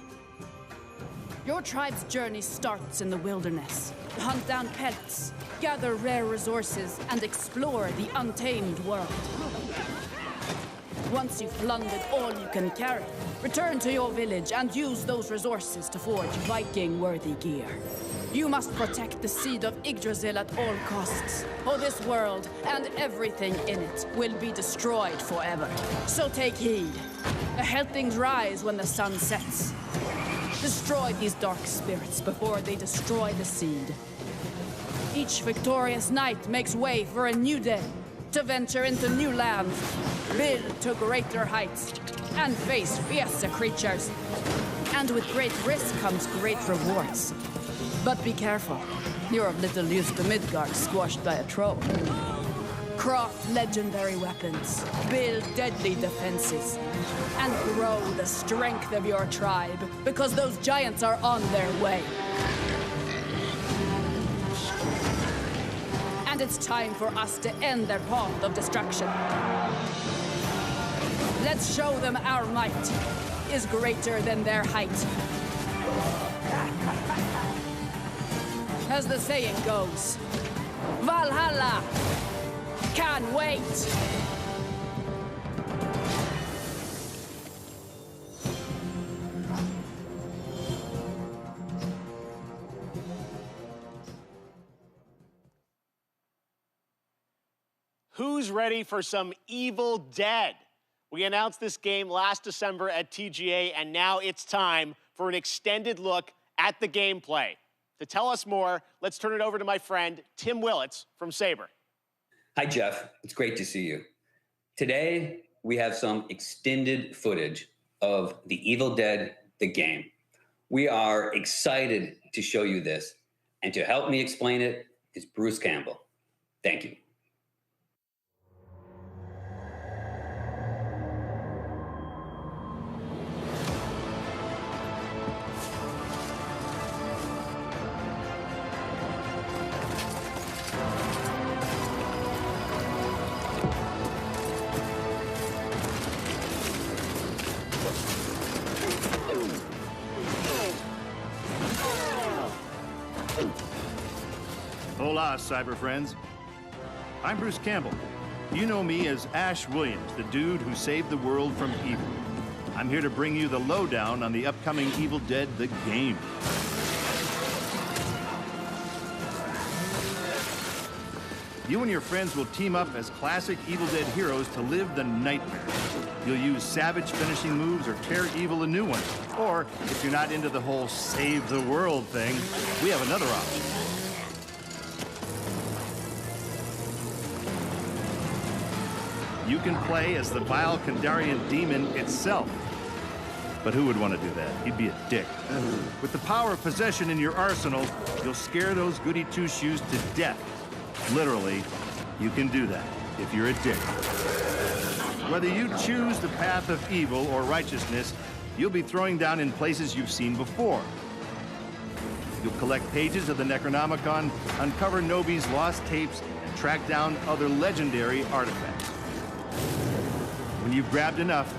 Your tribe's journey starts in the wilderness. Hunt down pets, gather rare resources, and explore the untamed world. Once you've plundered all you can carry, return to your village and use those resources to forge Viking-worthy gear. You must protect the seed of Yggdrasil at all costs, or this world and everything in it will be destroyed forever. So take heed. Ahead things rise when the sun sets. Destroy these dark spirits before they destroy the seed. Each victorious knight makes way for a new day, to venture into new lands, build to greater heights, and face fiercer creatures. And with great risk comes great rewards. But be careful. You're of little use to Midgard, squashed by a troll. Craft legendary weapons, build deadly defenses, and grow the strength of your tribe, because those giants are on their way. And it's time for us to end their path of destruction. Let's show them our might is greater than their height. As the saying goes, Valhalla! Can't wait! Who's ready for some Evil Dead? We announced this game last December at TGA, and now it's time for an extended look at the gameplay. To tell us more, let's turn it over to my friend, Tim Willits from Saber. Hi, Jeff. It's great to see you. Today, we have some extended footage of The Evil Dead, the game. We are excited to show you this, and to help me explain it is Bruce Campbell. Thank you. Hola, cyber friends. I'm Bruce Campbell. You know me as Ash Williams, the dude who saved the world from evil. I'm here to bring you the lowdown on the upcoming Evil Dead, the game. You and your friends will team up as classic Evil Dead heroes to live the nightmare. You'll use savage finishing moves or tear evil a new one. Or, if you're not into the whole save the world thing, we have another option. You can play as the vile Kandarian demon itself. But who would want to do that? He'd be a dick. With the power of possession in your arsenal, you'll scare those goody two-shoes to death. Literally, you can do that if you're a dick. Whether you choose the path of evil or righteousness, you'll be throwing down in places you've seen before. You'll collect pages of the Necronomicon, uncover Nobi's lost tapes, and track down other legendary artifacts. When you've grabbed enough,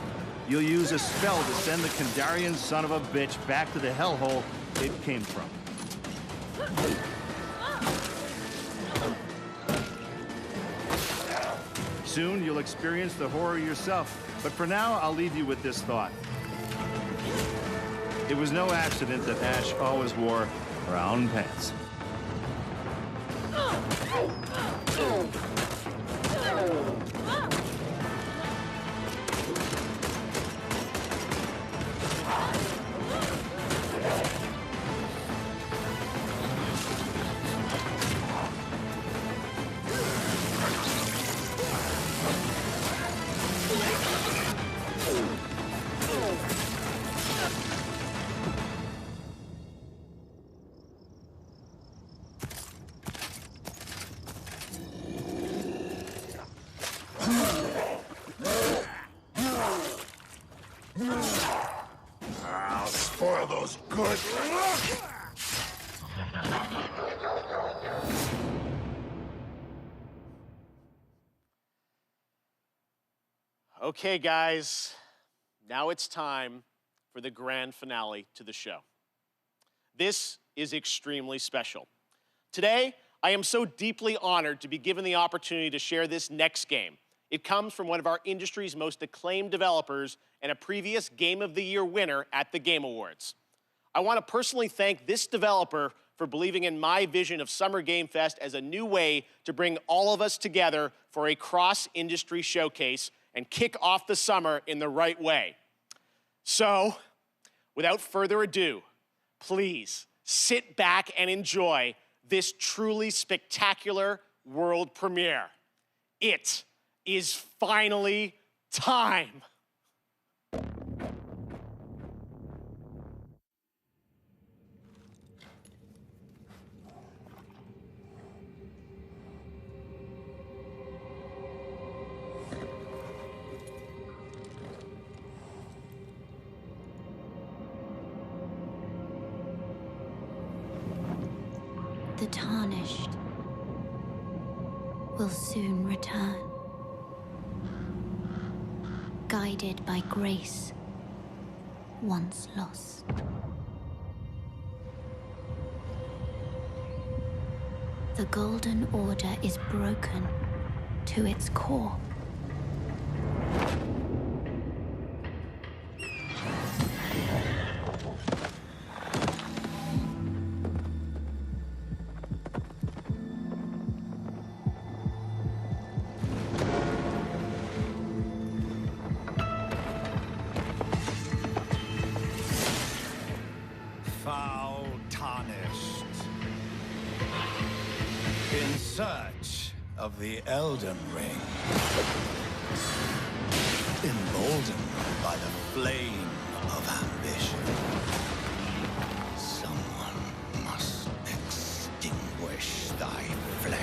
you'll use a spell to send the Kandarian son of a bitch back to the hellhole it came from. Soon, you'll experience the horror yourself. But for now, I'll leave you with this thought. It was no accident that Ash always wore brown pants. I'll spoil those good. Okay, guys, now it's time for the grand finale to the show. This is extremely special. Today, I am so deeply honored to be given the opportunity to share this next game. It comes from one of our industry's most acclaimed developers and a previous Game of the Year winner at the Game Awards. I want to personally thank this developer for believing in my vision of Summer Game Fest as a new way to bring all of us together for a cross-industry showcase and kick off the summer in the right way. So, without further ado, please sit back and enjoy this truly spectacular world premiere. It is finally time. The tarnished will soon return, guided by grace once lost. The Golden Order is broken to its core. search of the Elden Ring. Emboldened by the flame of ambition. Someone must extinguish thy flame.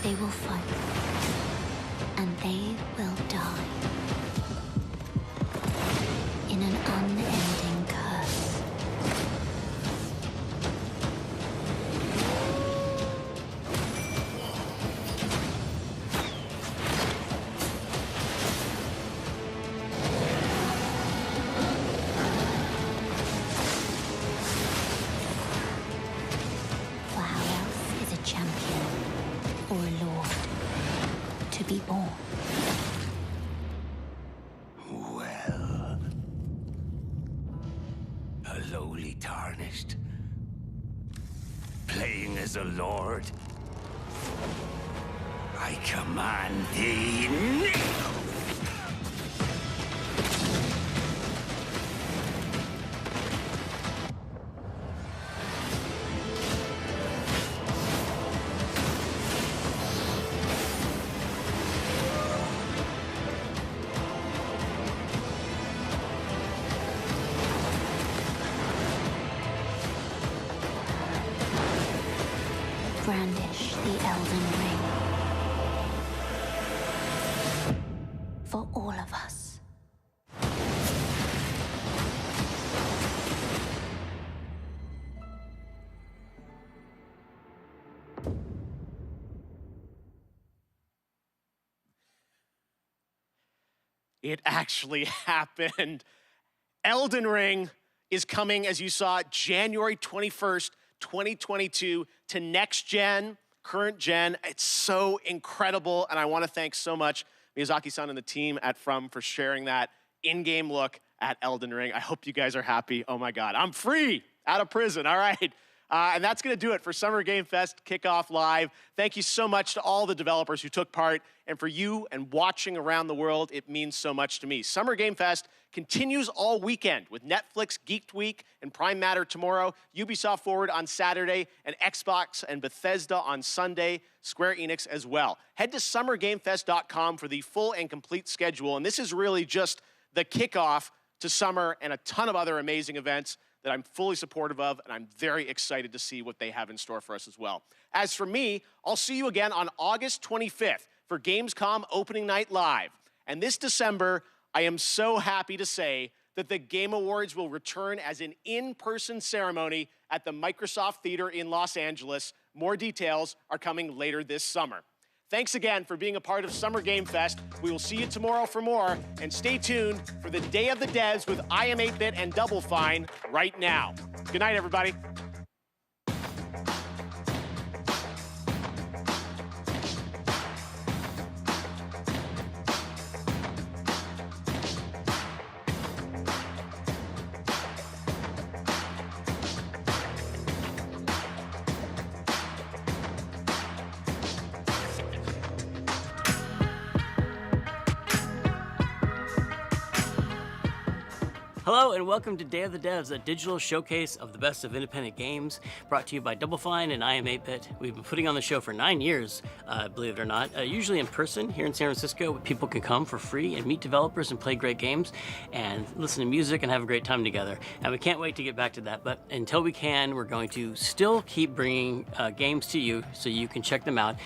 They will fight, and they will die. In an unending curse. For how else is a champion or a lord to be born? Well, a lowly tarnished, playing as a lord. I command thee now. Brandish the Elden Ring. For all of us. It actually happened. Elden Ring is coming, as you saw, January 21st, 2022 to next gen, current gen. It's so incredible, and I want to thank so much Miyazaki-san and the team at From for sharing that in-game look at Elden Ring. I hope you guys are happy. Oh my God, I'm free out of prison, all right. And that's gonna do it for Summer Game Fest Kickoff Live. Thank you so much to all the developers who took part, and for you and watching around the world, it means so much to me. Summer Game Fest continues all weekend with Netflix Geeked Week and Prime Matter tomorrow, Ubisoft Forward on Saturday, and Xbox and Bethesda on Sunday, Square Enix as well. Head to summergamefest.com for the full and complete schedule, and this is really just the kickoff to summer and a ton of other amazing events that I'm fully supportive of, and I'm very excited to see what they have in store for us as well. As for me, I'll see you again on August 25th for Gamescom Opening Night Live. And this December, I am so happy to say that the Game Awards will return as an in-person ceremony at the Microsoft Theater in Los Angeles. More details are coming later this summer. Thanks again for being a part of Summer Game Fest. We will see you tomorrow for more, and stay tuned for the Day of the Devs with I Am 8-Bit and Double Fine right now. Good night, everybody. Hello and welcome to Day of the Devs, a digital showcase of the best of independent games, brought to you by Double Fine and I Am 8-Bit. We've been putting on the show for 9 years, believe it or not, usually in person here in San Francisco. People can come for free and meet developers and play great games and listen to music and have a great time together. And we can't wait to get back to that, but until we can, we're going to still keep bringing games to you so you can check them out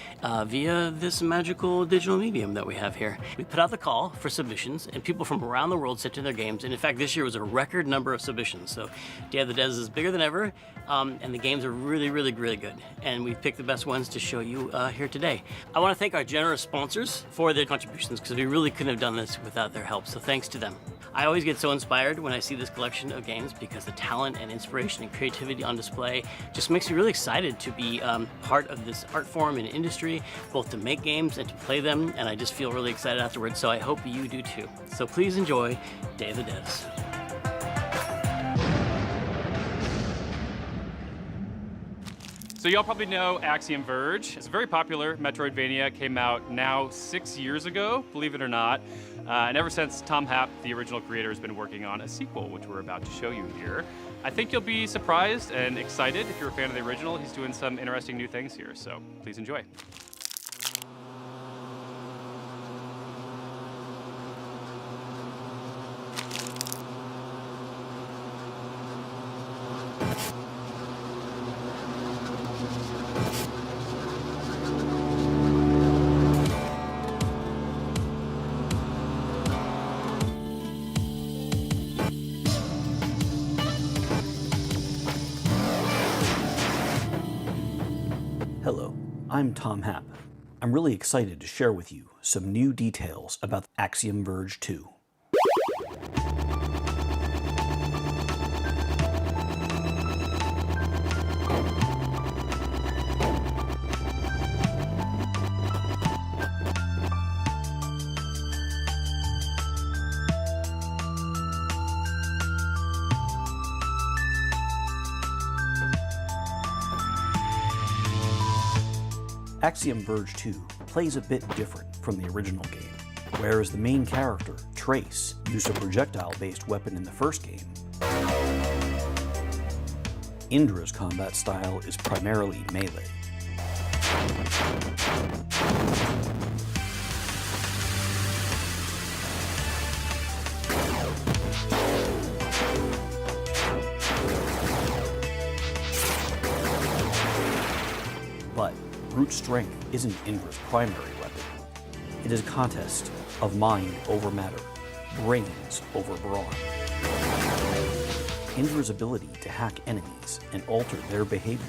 via this magical digital medium that we have here. We put out the call for submissions, and people from around the world sent in their games, and in fact this year was a record number of submissions. So Day of the Devs is bigger than ever, and the games are really, really, really good. And we've picked the best ones to show you here today. I want to thank our generous sponsors for their contributions, because we really couldn't have done this without their help, so thanks to them. I always get so inspired when I see this collection of games, because the talent and inspiration and creativity on display just makes me really excited to be part of this art form and industry, both to make games and to play them, and I just feel really excited afterwards, so I hope you do too. So please enjoy Day of the Devs. So So y'all probably know Axiom Verge. It's a very popular Metroidvania. It came out now 6 years ago, believe it or not. And ever since, Tom Happ, the original creator, has been working on a sequel, which we're about to show you here. I think you'll be surprised and excited if you're a fan of the original. He's doing some interesting new things here, so please enjoy. Hello, I'm Tom Happ. I'm really excited to share with you some new details about Axiom Verge 2. Axiom Verge 2 plays a bit different from the original game. Whereas the main character, Trace, used a projectile-based weapon in the first game, Indra's combat style is primarily melee. But brute strength isn't Indra's primary weapon. It is a contest of mind over matter, brains over brawn. Indra's ability to hack enemies and alter their behavior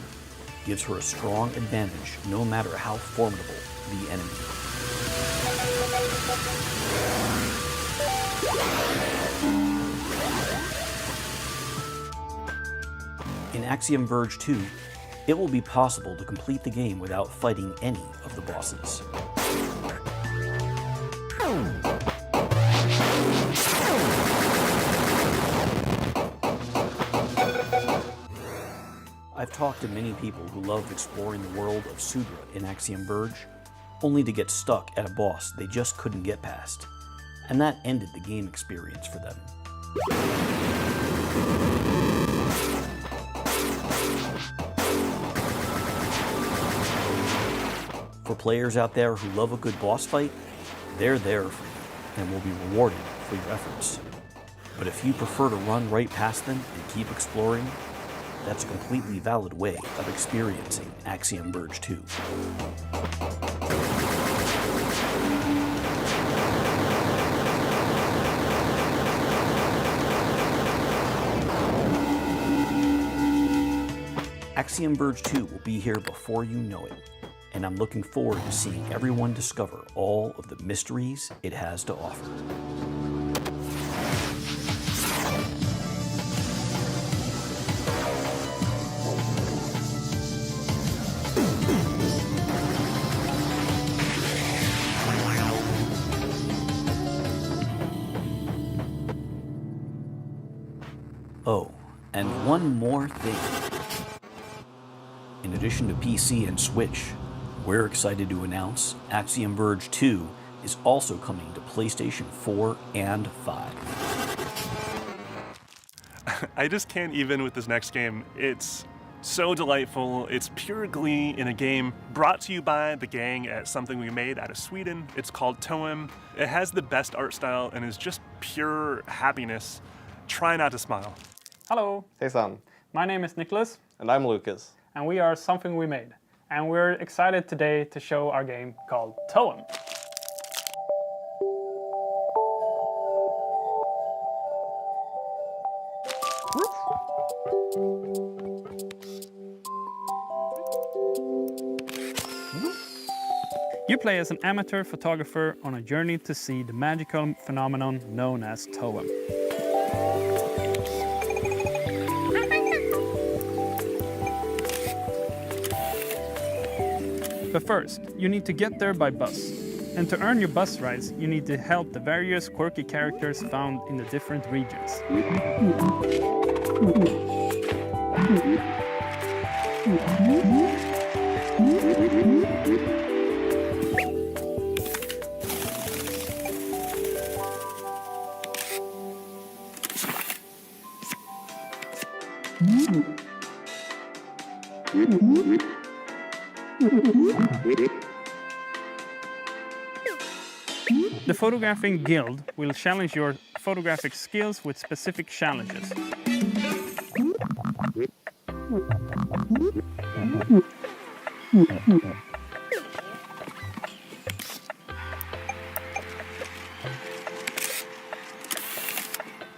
gives her a strong advantage no matter how formidable the enemy. In Axiom Verge 2, it will be possible to complete the game without fighting any of the bosses. I've talked to many people who loved exploring the world of Sudra in Axiom Verge, only to get stuck at a boss they just couldn't get past, and that ended the game experience for them. For players out there who love a good boss fight, they're there for you and will be rewarded for your efforts. But if you prefer to run right past them and keep exploring, that's a completely valid way of experiencing Axiom Verge 2. Axiom Verge 2 will be here before you know it, and I'm looking forward to seeing everyone discover all of the mysteries it has to offer. Oh, and one more thing. In addition to PC and Switch, we're excited to announce Axiom Verge 2 is also coming to PlayStation 4 and 5. I just can't even with this next game. It's so delightful. It's pure glee in a game brought to you by the gang at something we made out of Sweden. It's called Toem. It has the best art style and is just pure happiness. Try not to smile. Hello. Hejsan. My name is Nicholas. And I'm Lucas. And we are Something We Made. And we're excited today to show our game called Toem. You play as an amateur photographer on a journey to see the magical phenomenon known as Toem. But first, you need to get there by bus. And to earn your bus rides, you need to help the various quirky characters found in the different regions. The Photographing Guild will challenge your photographic skills with specific challenges.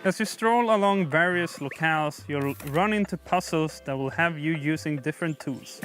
As you stroll along various locales, you'll run into puzzles that will have you using different tools.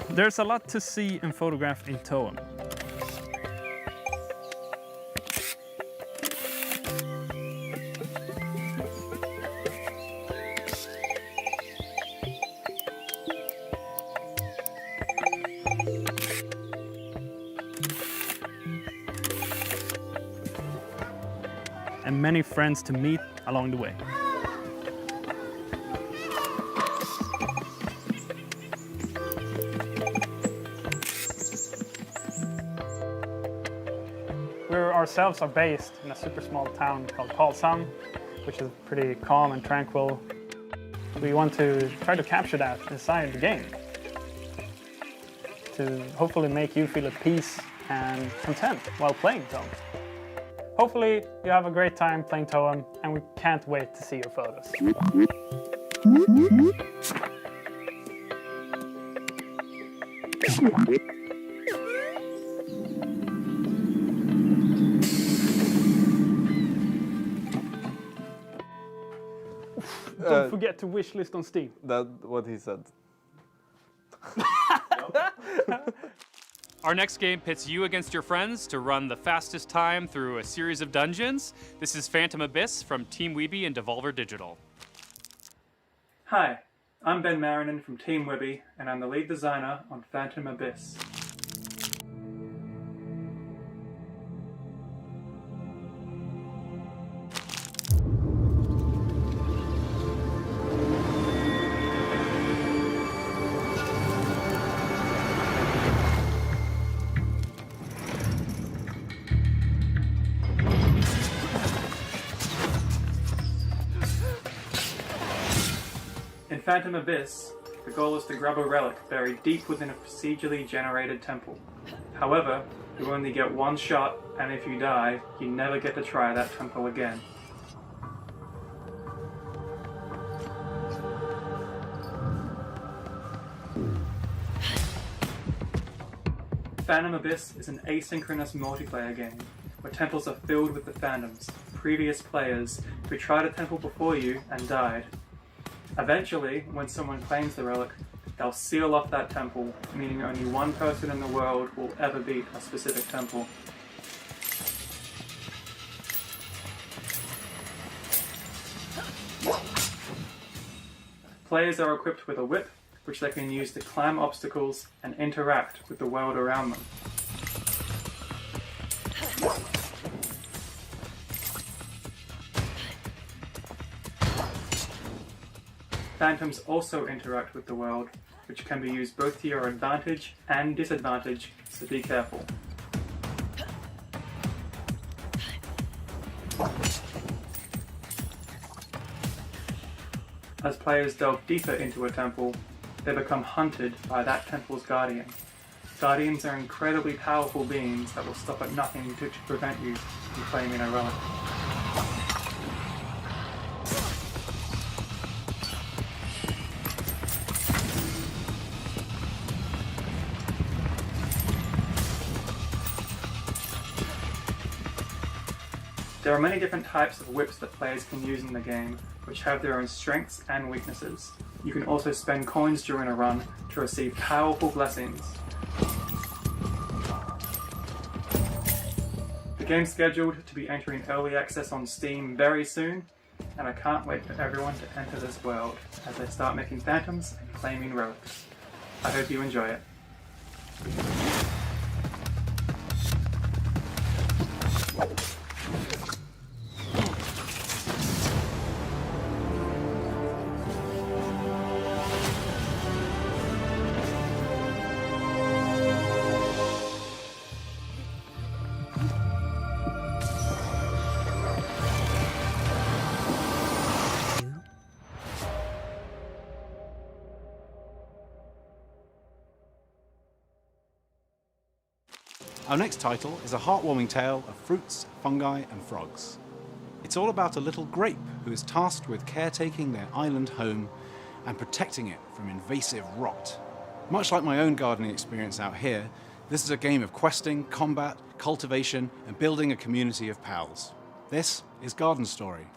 There's a lot to see and photograph in Toem. And many friends to meet along the way. We ourselves are based in a super small town called Karlshamn, which is pretty calm and tranquil. We want to try to capture that inside the game to hopefully make you feel at peace and content while playing Toem. Hopefully you have a great time playing Toem, and we can't wait to see your photos. Don't forget to wish list on Steam. That's what he said. Our next game pits you against your friends to run the fastest time through a series of dungeons. This is Phantom Abyss from Team Weeby and Devolver Digital. Hi, I'm Ben Marinin from Team Weeby, and I'm the lead designer on Phantom Abyss. In Phantom Abyss, the goal is to grab a relic buried deep within a procedurally generated temple. However, you only get one shot, and if you die, you never get to try that temple again. Phantom Abyss is an asynchronous multiplayer game where temples are filled with the Phantoms, previous players who tried a temple before you and died. Eventually, when someone claims the relic, they'll seal off that temple, meaning only one person in the world will ever beat a specific temple. Players are equipped with a whip, which they can use to climb obstacles and interact with the world around them. Phantoms also interact with the world, which can be used both to your advantage and disadvantage, so be careful. As players delve deeper into a temple, they become hunted by that temple's guardian. Guardians are incredibly powerful beings that will stop at nothing to prevent you from claiming a relic. There are many different types of whips that players can use in the game, which have their own strengths and weaknesses. You can also spend coins during a run to receive powerful blessings. The game's scheduled to be entering early access on Steam very soon, and I can't wait for everyone to enter this world as they start making phantoms and claiming relics. I hope you enjoy it. Our next title is a heartwarming tale of fruits, fungi, and frogs. It's all about a little grape who is tasked with caretaking their island home and protecting it from invasive rot. Much like my own gardening experience out here, this is a game of questing, combat, cultivation, and building a community of pals. This is Garden Story.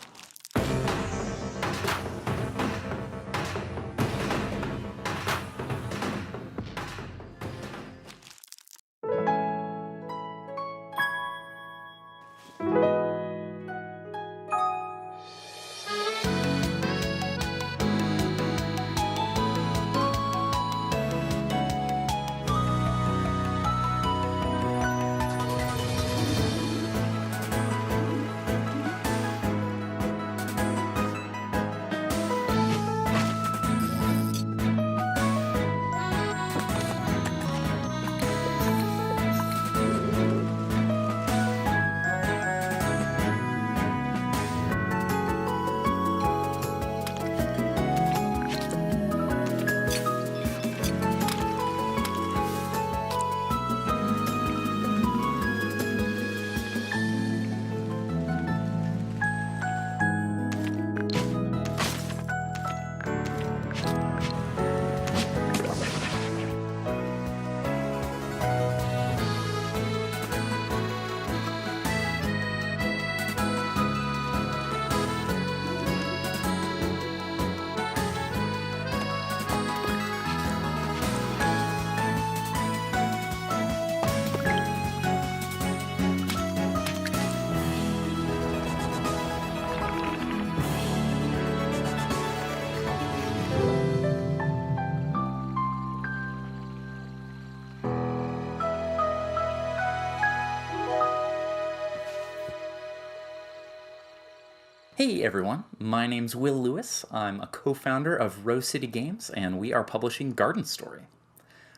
Hey everyone, my name's Will Lewis. I'm a co-founder of Rose City Games, and we are publishing Garden Story.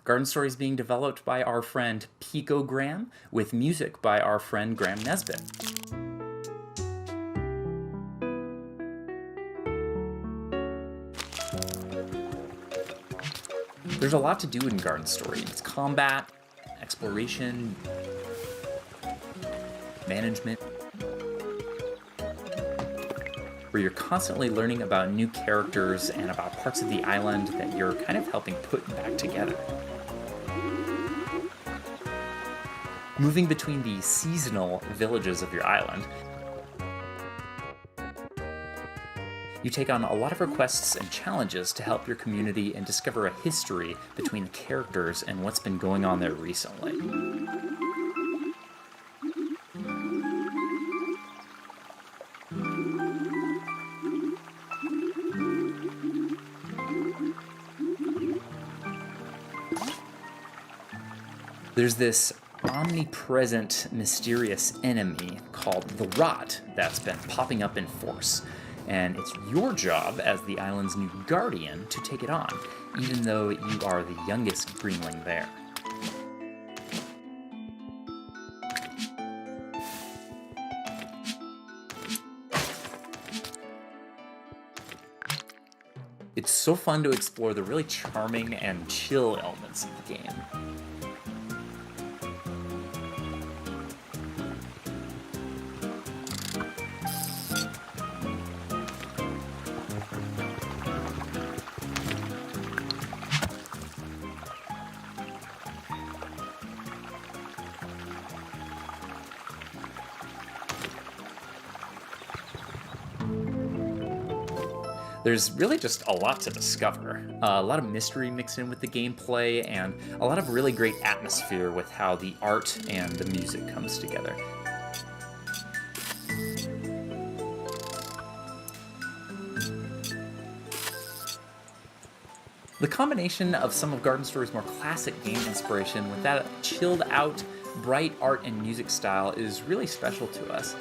Garden Story is being developed by our friend Pico Graham, with music by our friend Graham Nesbitt. There's a lot to do in Garden Story. It's combat, exploration, management, where you're constantly learning about new characters and about parts of the island that you're kind of helping put back together. Moving between the seasonal villages of your island, you take on a lot of requests and challenges to help your community and discover a history between the characters and what's been going on there recently. There's this omnipresent, mysterious enemy called the Rot that's been popping up in force, and it's your job as the island's new guardian to take it on, even though you are the youngest greenling there. It's so fun to explore the really charming and chill elements of the game. There's really just a lot to discover. A lot of mystery mixed in with the gameplay, and a lot of really great atmosphere with how the art and the music comes together. The combination of some of Garden Story's more classic game inspiration with that chilled out, bright art and music style is really special to us.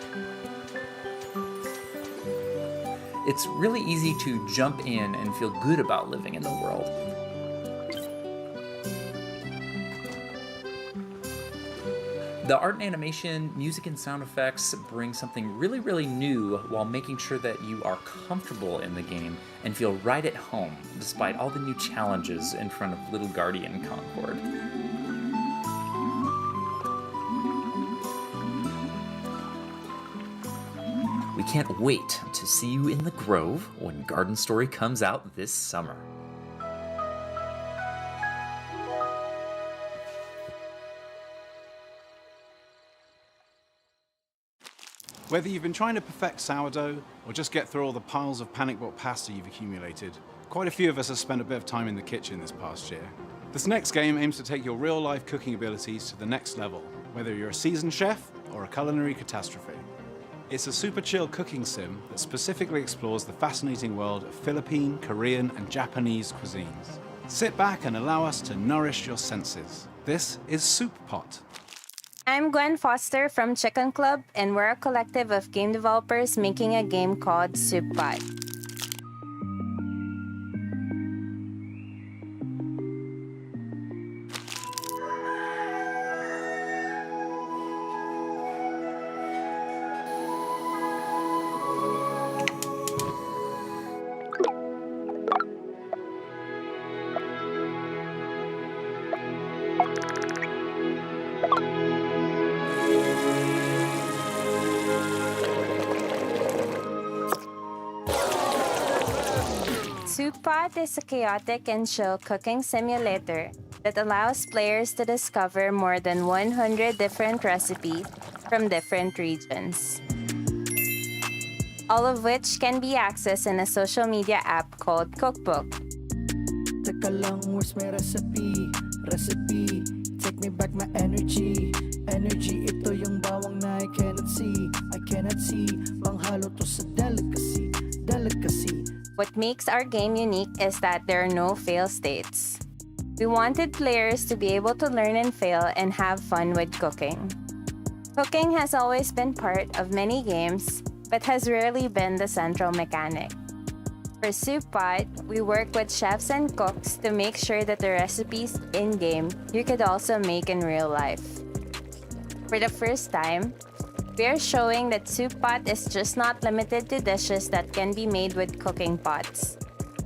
It's really easy to jump in and feel good about living in the world. The art and animation, music and sound effects bring something really new while making sure that you are comfortable in the game and feel right at home, despite all the new challenges in front of Little Guardian Concord. We can't wait to see you in the Grove when Garden Story comes out this summer. Whether you've been trying to perfect sourdough or just get through all the piles of panic-bought pasta you've accumulated, quite a few of us have spent a bit of time in the kitchen this past year. This next game aims to take your real-life cooking abilities to the next level, whether you're a seasoned chef or a culinary catastrophe. It's a super chill cooking sim that specifically explores the fascinating world of Philippine, Korean, and Japanese cuisines. Sit back and allow us to nourish your senses. This is Soup Pot. I'm Gwen Foster from Chicken Club, and we're a collective of game developers making a game called Soup Pot. Soup Pot is a chaotic and chill cooking simulator that allows players to discover more than 100 different recipes from different regions, all of which can be accessed in a social media app called Cookbook. Teka lang, where's my recipe? Recipe, take me back my energy. Energy, ito yung bawang na I cannot see. I cannot see, manghalo to sa delicacy. Delicacy. What makes our game unique is that there are no fail states. We wanted players to be able to learn and fail and have fun with cooking. Cooking has always been part of many games, but has rarely been the central mechanic. For Soup Pot, we work with chefs and cooks to make sure that the recipes in-game you could also make in real life. For the first time, we are showing that Soup Pot is just not limited to dishes that can be made with cooking pots.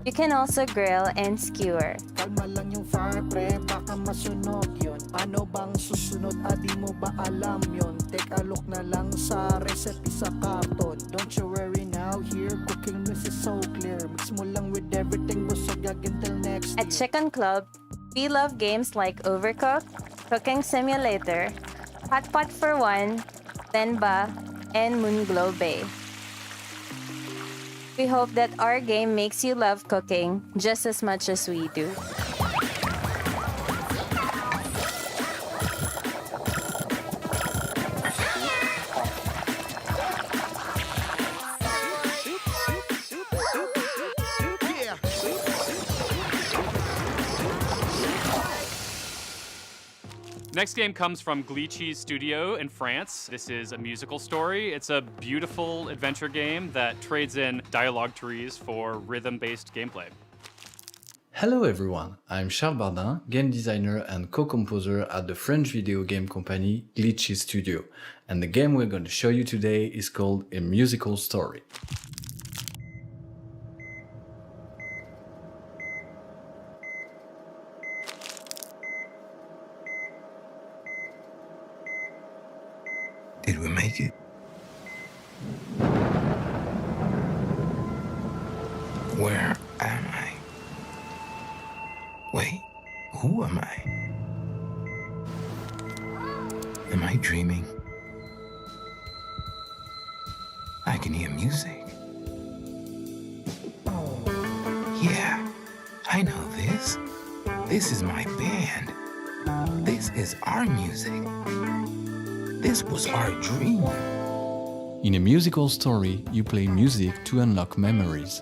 You can also grill and skewer. Kalma lang yung fire pre, baka masunog yun. Ano bang susunod, adi mo ba alam yun? Take a look na lang sa recipe sa karton. Don't you worry now, here cooking this is so clear. Mix mo lang with everything, busog until next year. At Chicken Club, we love games like Overcooked, Cooking Simulator, Hot Pot for One, Tenba, and Moonglow Bay. We hope that our game makes you love cooking just as much as we do. Next game comes from Glitchy's studio in France. This is a musical story. It's a beautiful adventure game that trades in dialogue trees for rhythm-based gameplay. Hello everyone, I'm Charles Bardin, game designer and co-composer at the French video game company Glitchy Studio, and the game we're going to show you today is called A Musical Story. Did we make it? Where am I? Wait, who am I? Am I dreaming? I can hear music. I know this. This is my band. This is our music. This was our dream. In a musical story, you play music to unlock memories.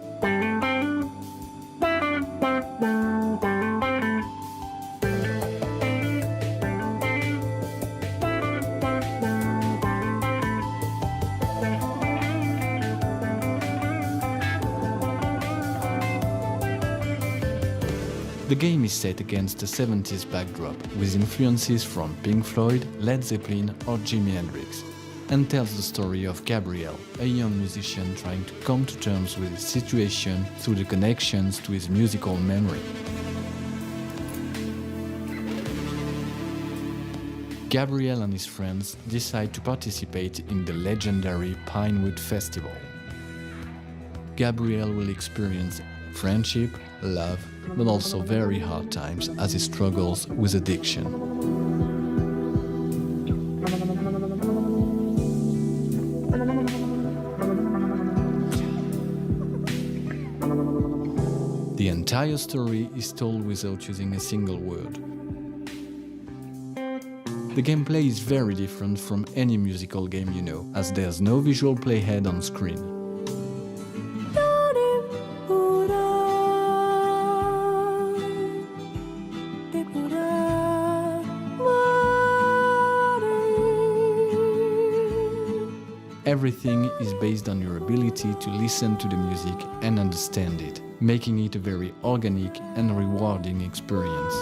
The game is set against a 70s backdrop with influences from Pink Floyd, Led Zeppelin or Jimi Hendrix, and tells the story of Gabriel, a young musician trying to come to terms with his situation through the connections to his musical memory. Gabriel and his friends decide to participate in the legendary Pinewood Festival. Gabriel will experience friendship, love, but also very hard times as he struggles with addiction. The entire story is told without using a single word. The gameplay is very different from any musical game you know, as there's no visual playhead on screen. Everything is based on your ability to listen to the music and understand it, making it a very organic and rewarding experience.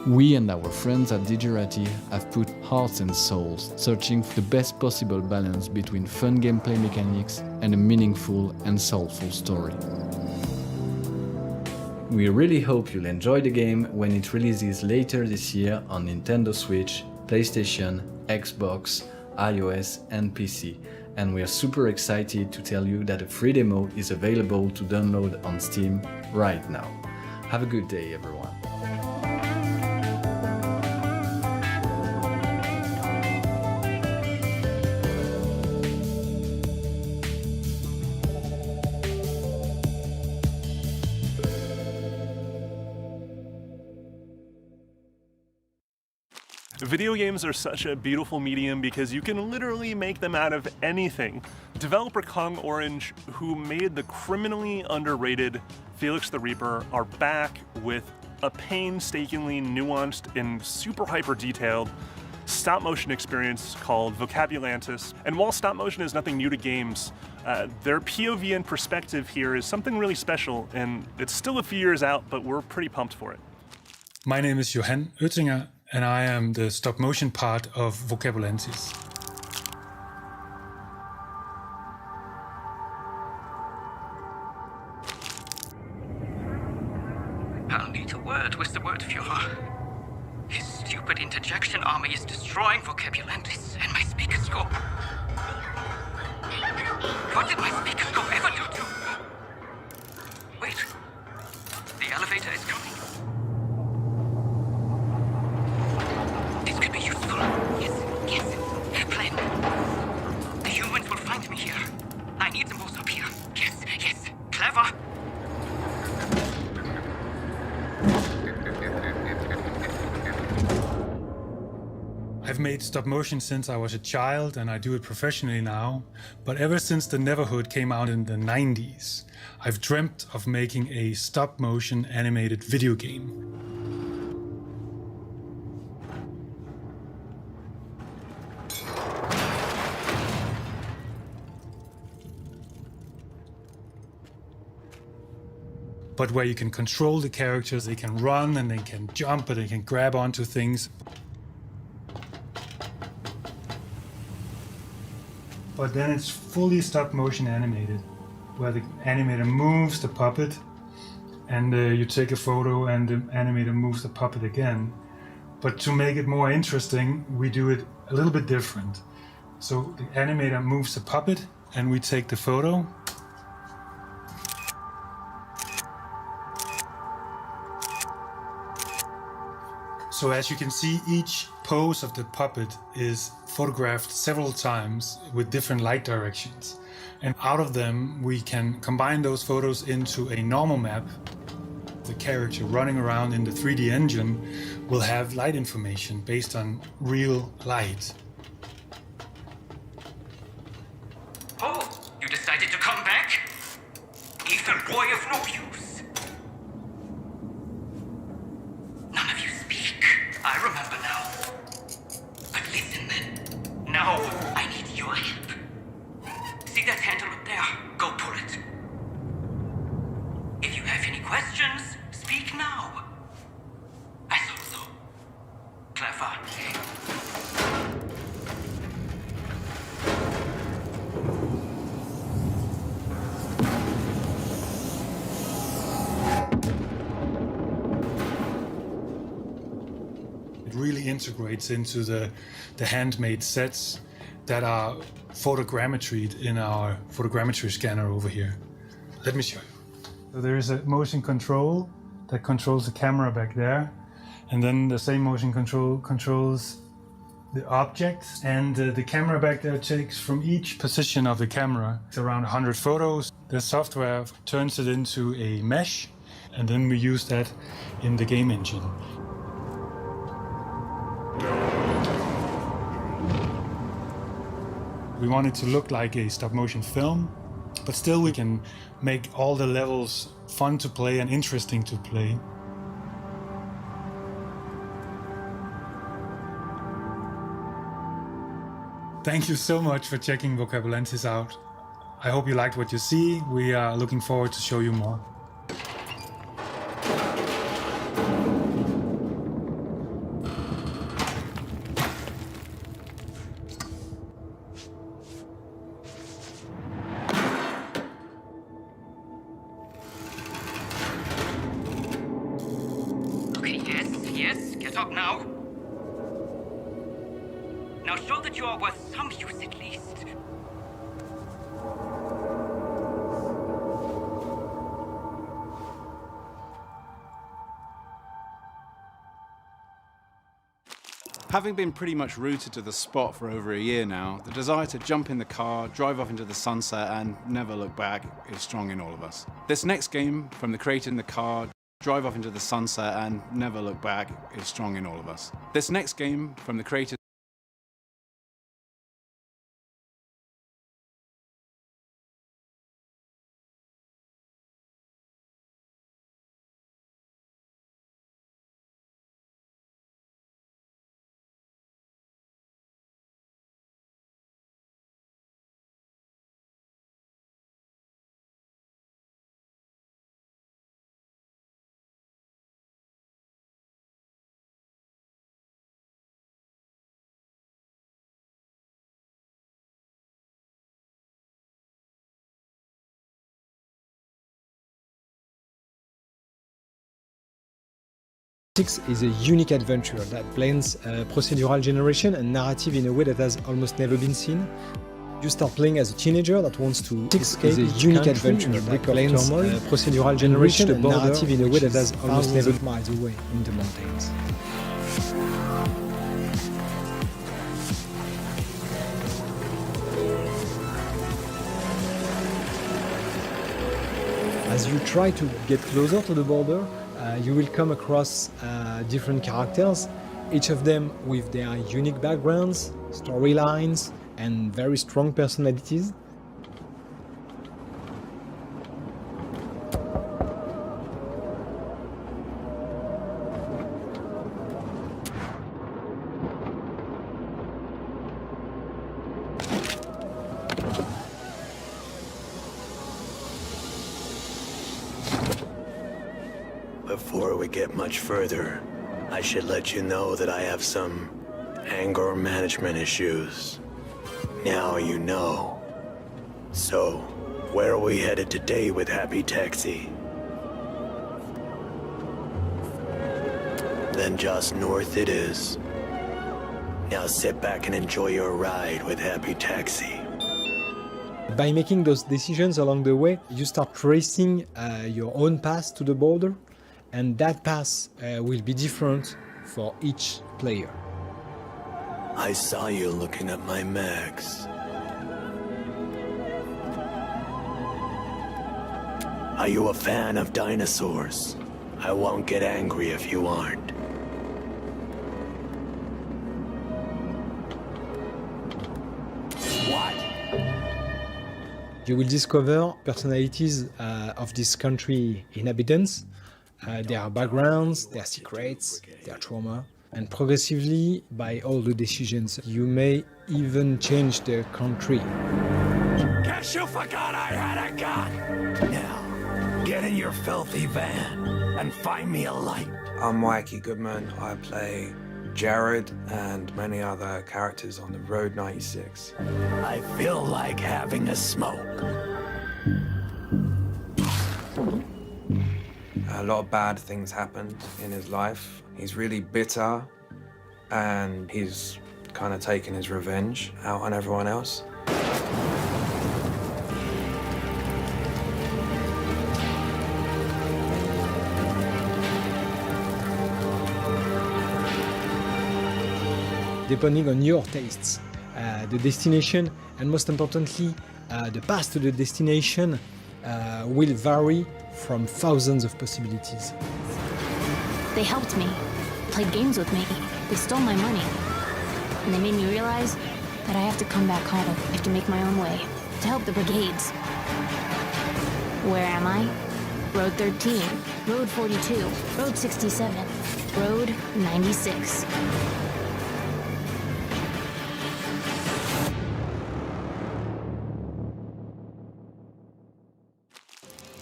We and our friends at Digerati have put hearts and souls searching for the best possible balance between fun gameplay mechanics and a meaningful and soulful story. We really hope you'll enjoy the game when it releases later this year on Nintendo Switch, PlayStation, Xbox, iOS and PC, and we are super excited to tell you that a free demo is available to download on Steam right now. Have a good day, everyone. Video games are such a beautiful medium because you can literally make them out of anything. Developer Kong Orange, who made the criminally underrated Felix the Reaper, are back with a painstakingly nuanced and super hyper detailed stop-motion experience called Vocabulantis. And while stop-motion is nothing new to games, their POV and perspective here is something really special, and it's still a few years out, but we're pretty pumped for it. My name is Johan Oettinger, and I am the stop-motion part of Vocabulantis. I'll need a word with the word Führer. His stupid interjection army is destroying Vocabulantis and my speaker scope. What did my speaker scope ever do to? Wait, the elevator is coming. This could be useful. Yes, plan. The humans will find me here. I need them both up here. Yes, clever. I've made stop motion since I was a child and I do it professionally now, but ever since the Neverhood came out in the 90s, I've dreamt of making a stop motion animated video game. But where you can control the characters, they can run and they can jump and they can grab onto things. But then it's fully stop motion animated, where the animator moves the puppet and you take a photo and the animator moves the puppet again. But to make it more interesting, we do it a little bit different. So the animator moves the puppet and we take the photo. So as you can see, each pose of the puppet is photographed several times with different light directions. And out of them, we can combine those photos into a normal map. The character running around in the 3D engine will have light information based on real light. Oh, you decided to come back? Evil boy of no use. None of you speak. I remember now. But listen then. Now, I need your help. See that handle up there? Go pull it. If you have any questions, speak now. I thought so. Clever. It really integrates into the handmade sets that are photogrammetried in our photogrammetry scanner over here. Let me show you. So there is a motion control that controls the camera back there, and then the same motion control controls the objects, and the camera back there takes from each position of the camera. It's around 100 photos. The software turns it into a mesh, and then we use that in the game engine. We want it to look like a stop-motion film, but still we can make all the levels fun to play and interesting to play. Thank you so much for checking Vocabulensis out. I hope you liked what you see. We are looking forward to show you more. Okay, yes, get up now. Now show that you are worth some use at least. Having been pretty much rooted to the spot for over a year now, the desire to jump in the car, drive off into the sunset and never look back is strong in all of us. This next game, from the creator in the car, drive off into the sunset and never look back is strong in all of us. This next game, from the creator Six is a unique adventure that blends procedural generation and narrative in a way that has almost never been seen. You start playing as a teenager that wants to escape a unique adventure that blends procedural generation and narrative in a way that has almost never been miles away in the mountains. As you try to get closer to the border, you will come across different characters, each of them with their unique backgrounds, storylines, and very strong personalities. Before we get much further, I should let you know that I have some anger management issues. Now you know. So, where are we headed today with Happy Taxi? Then just north it is. Now sit back and enjoy your ride with Happy Taxi. By making those decisions along the way, you start tracing your own path to the border, and that path will be different for each player. I saw you looking at my mechs. Are you a fan of dinosaurs? I won't get angry if you aren't. What? You will discover personalities of this country inhabitants, their backgrounds, their secrets, their trauma, and progressively, by all the decisions, you may even change their country. Guess you forgot I had a gun! Now, get in your filthy van and find me a light. I'm Mikey Goodman. I play Jared and many other characters on the Road 96. I feel like having a smoke. A lot of bad things happened in his life. He's really bitter and he's kind of taken his revenge out on everyone else. Depending on your tastes, the destination, and most importantly, the path to the destination will vary from thousands of possibilities. They helped me, played games with me, they stole my money. And they made me realize that I have to come back home. I have to make my own way, to help the brigades. Where am I? Road 13, Road 42, Road 67, Road 96.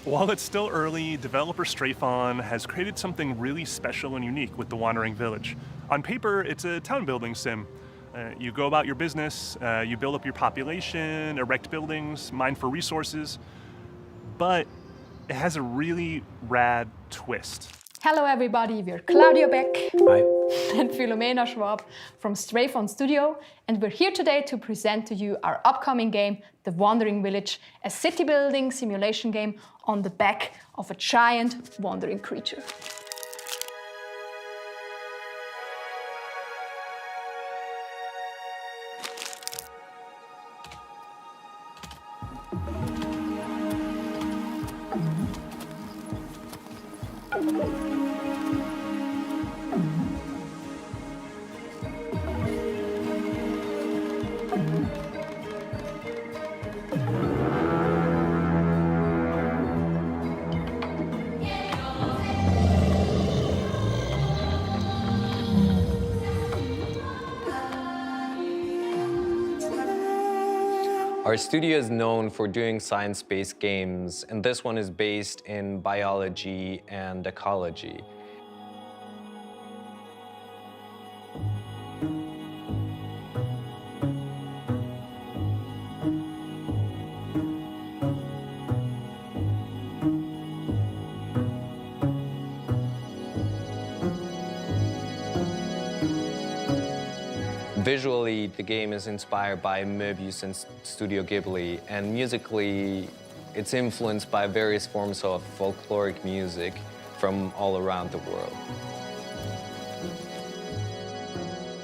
While it's still early, developer Strafon has created something really special and unique with the Wandering Village. On paper, it's a town building sim. You go about your business, you build up your population, erect buildings, mine for resources, but it has a really rad twist. Hello everybody, we're Claudio Beck Hi. and Philomena Schwab from Strafon Studio, and we're here today to present to you our upcoming game, The Wandering Village, a city building simulation game on the back of a giant wandering creature. Our studio is known for doing science-based games, and this one is based in biology and ecology. Visually, the game is inspired by Moebius and Studio Ghibli, and musically, it's influenced by various forms of folkloric music from all around the world.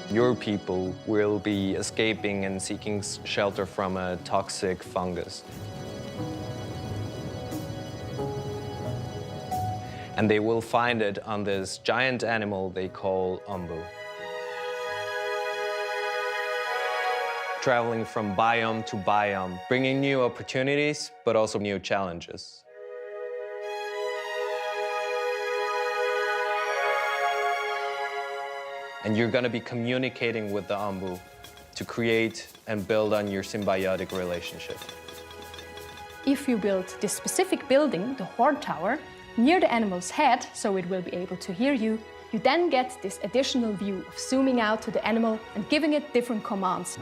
Your people will be escaping and seeking shelter from a toxic fungus. And they will find it on this giant animal they call ombu. Traveling from biome to biome, bringing new opportunities, but also new challenges. And you're gonna be communicating with the ombu to create and build on your symbiotic relationship. If you build this specific building, the Horn Tower, near the animal's head, so it will be able to hear you, you then get this additional view of zooming out to the animal and giving it different commands.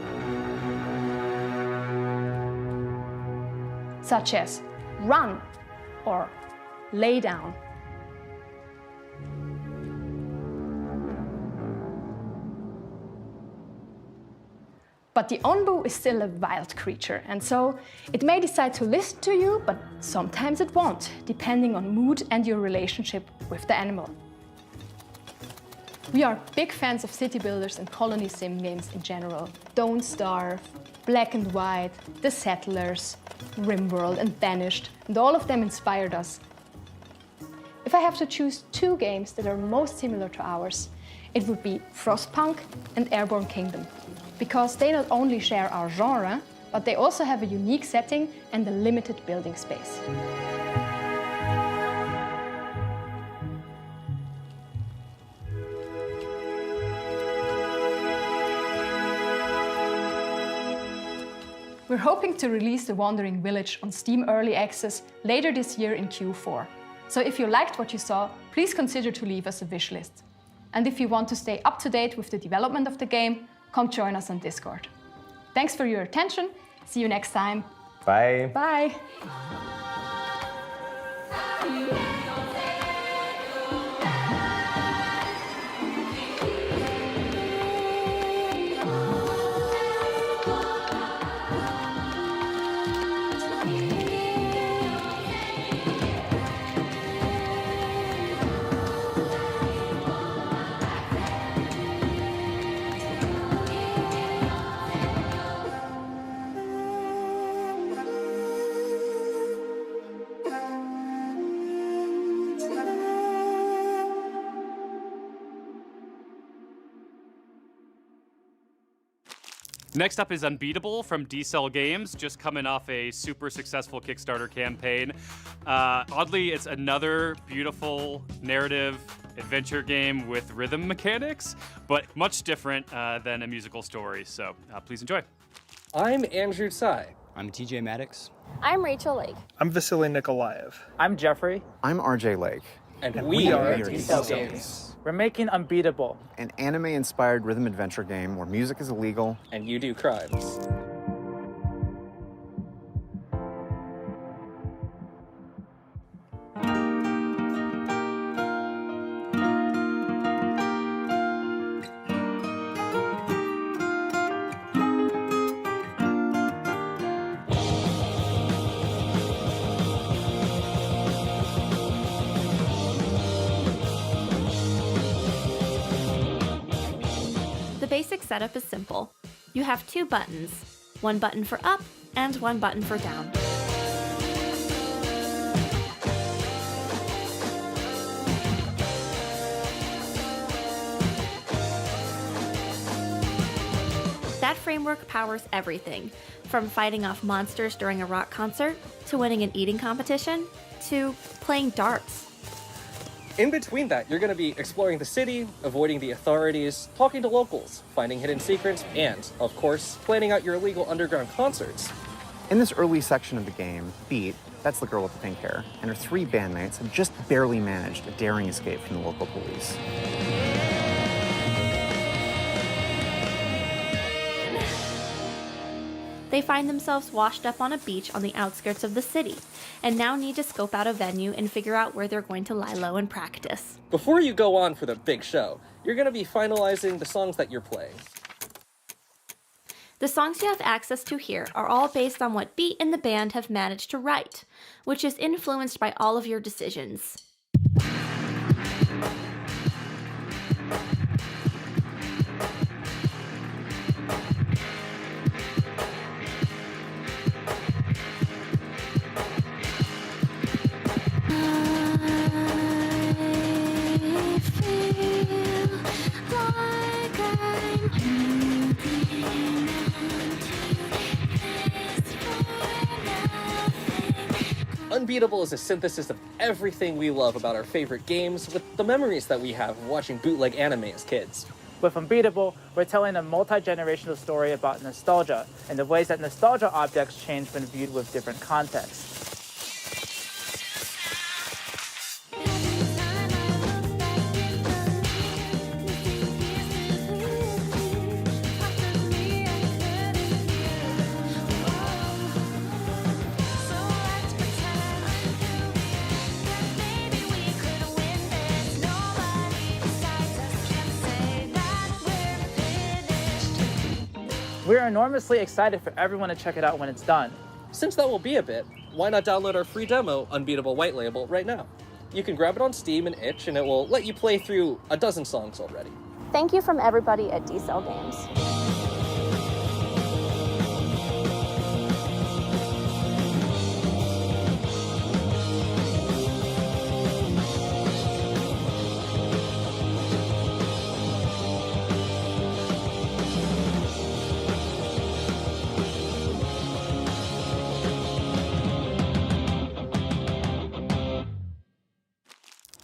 Such as run or lay down. But the ombu is still a wild creature, and so it may decide to listen to you, but sometimes it won't, depending on mood and your relationship with the animal. We are big fans of city builders and colony sim games in general. Don't Starve, Black and White, The Settlers, RimWorld and Banished, and all of them inspired us. If I have to choose two games that are most similar to ours, it would be Frostpunk and Airborne Kingdom, because they not only share our genre, but they also have a unique setting and a limited building space. We're hoping to release The Wandering Village on Steam Early Access later this year in Q4. So if you liked what you saw, please consider to leave us a wish list. And if you want to stay up to date with the development of the game, come join us on Discord. Thanks for your attention. See you next time. Bye. Bye. Next up is Unbeatable from D-Cell Games, just coming off a super successful Kickstarter campaign. Oddly, it's another beautiful narrative adventure game with rhythm mechanics, but much different than a musical story, so please enjoy. I'm Andrew Tsai. I'm TJ Maddox. I'm Rachel Lake. I'm Vasily Nikolaev. I'm Jeffrey. I'm RJ Lake. And we are D-Cell Games. We're making Unbeatable, an anime-inspired rhythm adventure game where music is illegal and you do crimes. The basic setup is simple. You have two buttons, one button for up and one button for down. That framework powers everything, from fighting off monsters during a rock concert, to winning an eating competition, to playing darts. In between that, you're going to be exploring the city, avoiding the authorities, talking to locals, finding hidden secrets, and, of course, planning out your illegal underground concerts. In this early section of the game, Beat, that's the girl with the pink hair, and her three bandmates have just barely managed a daring escape from the local police. They find themselves washed up on a beach on the outskirts of the city, and now need to scope out a venue and figure out where they're going to lie low and practice. Before you go on for the big show, you're going to be finalizing the songs that you're playing. The songs you have access to here are all based on what Beat and the band have managed to write, which is influenced by all of your decisions. Unbeatable is a synthesis of everything we love about our favorite games with the memories that we have of watching bootleg anime as kids. With Unbeatable, we're telling a multi-generational story about nostalgia and the ways that nostalgia objects change when viewed with different contexts. We're enormously excited for everyone to check it out when it's done. Since that will be a bit, why not download our free demo, Unbeatable White Label, right now? You can grab it on Steam and itch, and it will let you play through a dozen songs already. Thank you from everybody at D-Cell Games.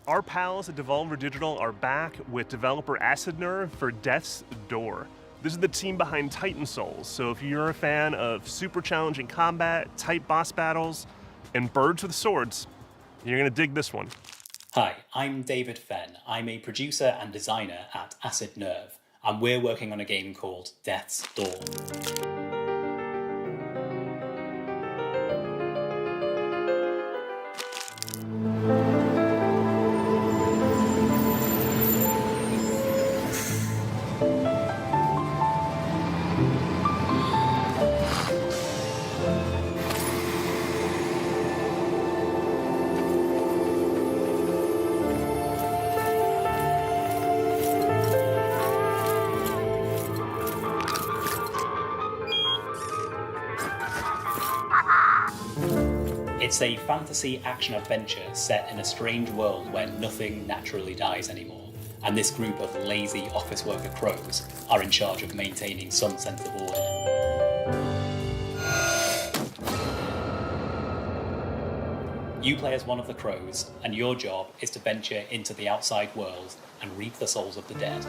Our pals at Devolver Digital are back with developer Acid Nerve for Death's Door. This is the team behind Titan Souls, so if you're a fan of super challenging combat, tight boss battles, and birds with swords, you're gonna dig this one. Hi, I'm David Fenn. I'm a producer and designer at Acid Nerve, and we're working on a game called Death's Door. It's a fantasy action-adventure set in a strange world where nothing naturally dies anymore, and this group of lazy office worker crows are in charge of maintaining some sense of order. You play as one of the crows, and your job is to venture into the outside world and reap the souls of the dead.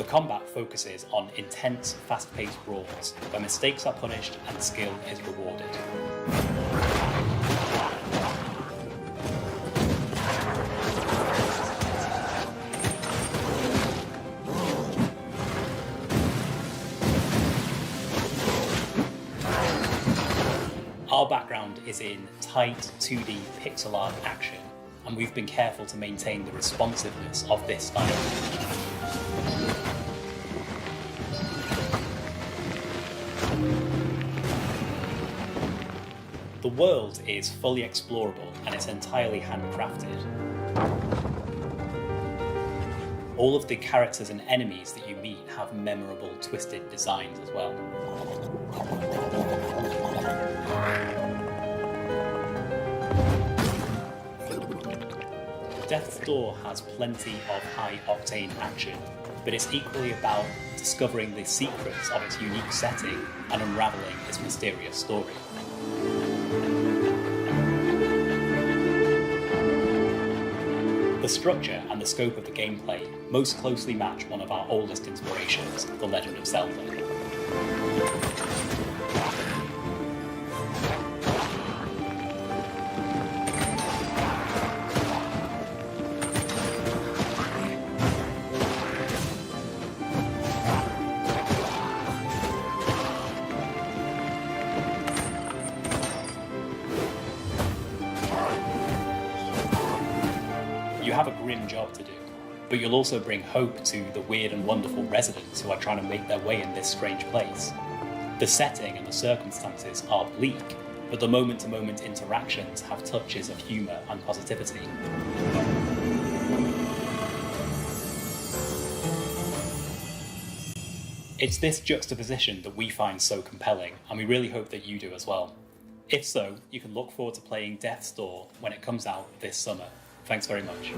Combat focuses on intense, fast-paced brawls, where mistakes are punished and skill is rewarded. Our background is in tight 2D pixel art action, and we've been careful to maintain the responsiveness of this style. The world is fully explorable and it's entirely handcrafted. All of the characters and enemies that you meet have memorable, twisted designs as well. Death's Door has plenty of high-octane action, but it's equally about discovering the secrets of its unique setting and unraveling its mysterious story. The structure and the scope of the gameplay most closely match one of our oldest inspirations, The Legend of Zelda. You have a grim job to do, but you'll also bring hope to the weird and wonderful residents who are trying to make their way in this strange place. The setting and the circumstances are bleak, but the moment-to-moment interactions have touches of humour and positivity. It's this juxtaposition that we find so compelling, and we really hope that you do as well. If so, you can look forward to playing Death's Door when it comes out this summer. Thanks very much.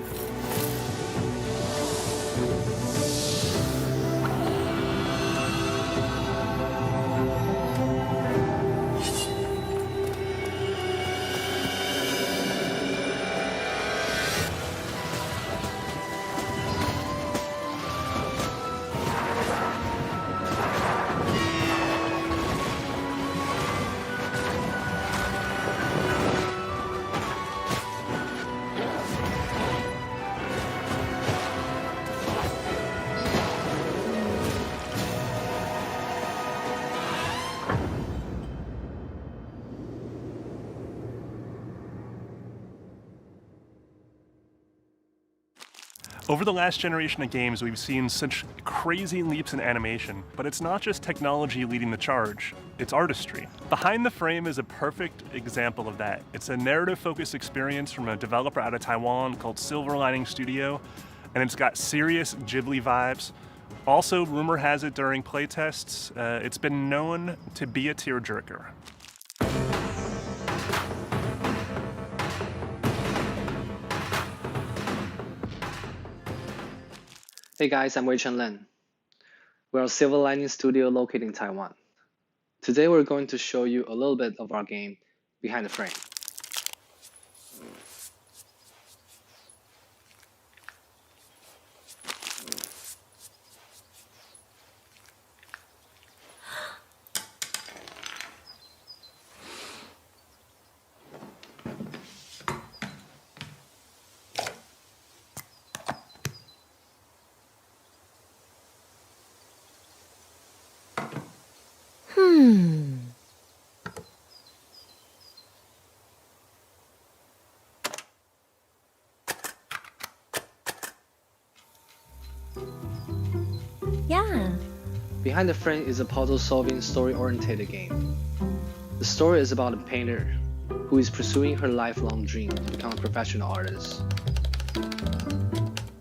Over the last generation of games, we've seen such crazy leaps in animation, but it's not just technology leading the charge, it's artistry. Behind the Frame is a perfect example of that. It's a narrative-focused experience from a developer out of Taiwan called Silver Lining Studio, and it's got serious Ghibli vibes. Also, rumor has it during playtests, it's been known to be a tearjerker. Hey guys, I'm Wei-Chen Len. We're a Silver Lining studio located in Taiwan. Today we're going to show you a little bit of our game, Behind the Frame. Yeah. Behind the Frame is a puzzle-solving, story-oriented game. The story is about a painter who is pursuing her lifelong dream to become a professional artist.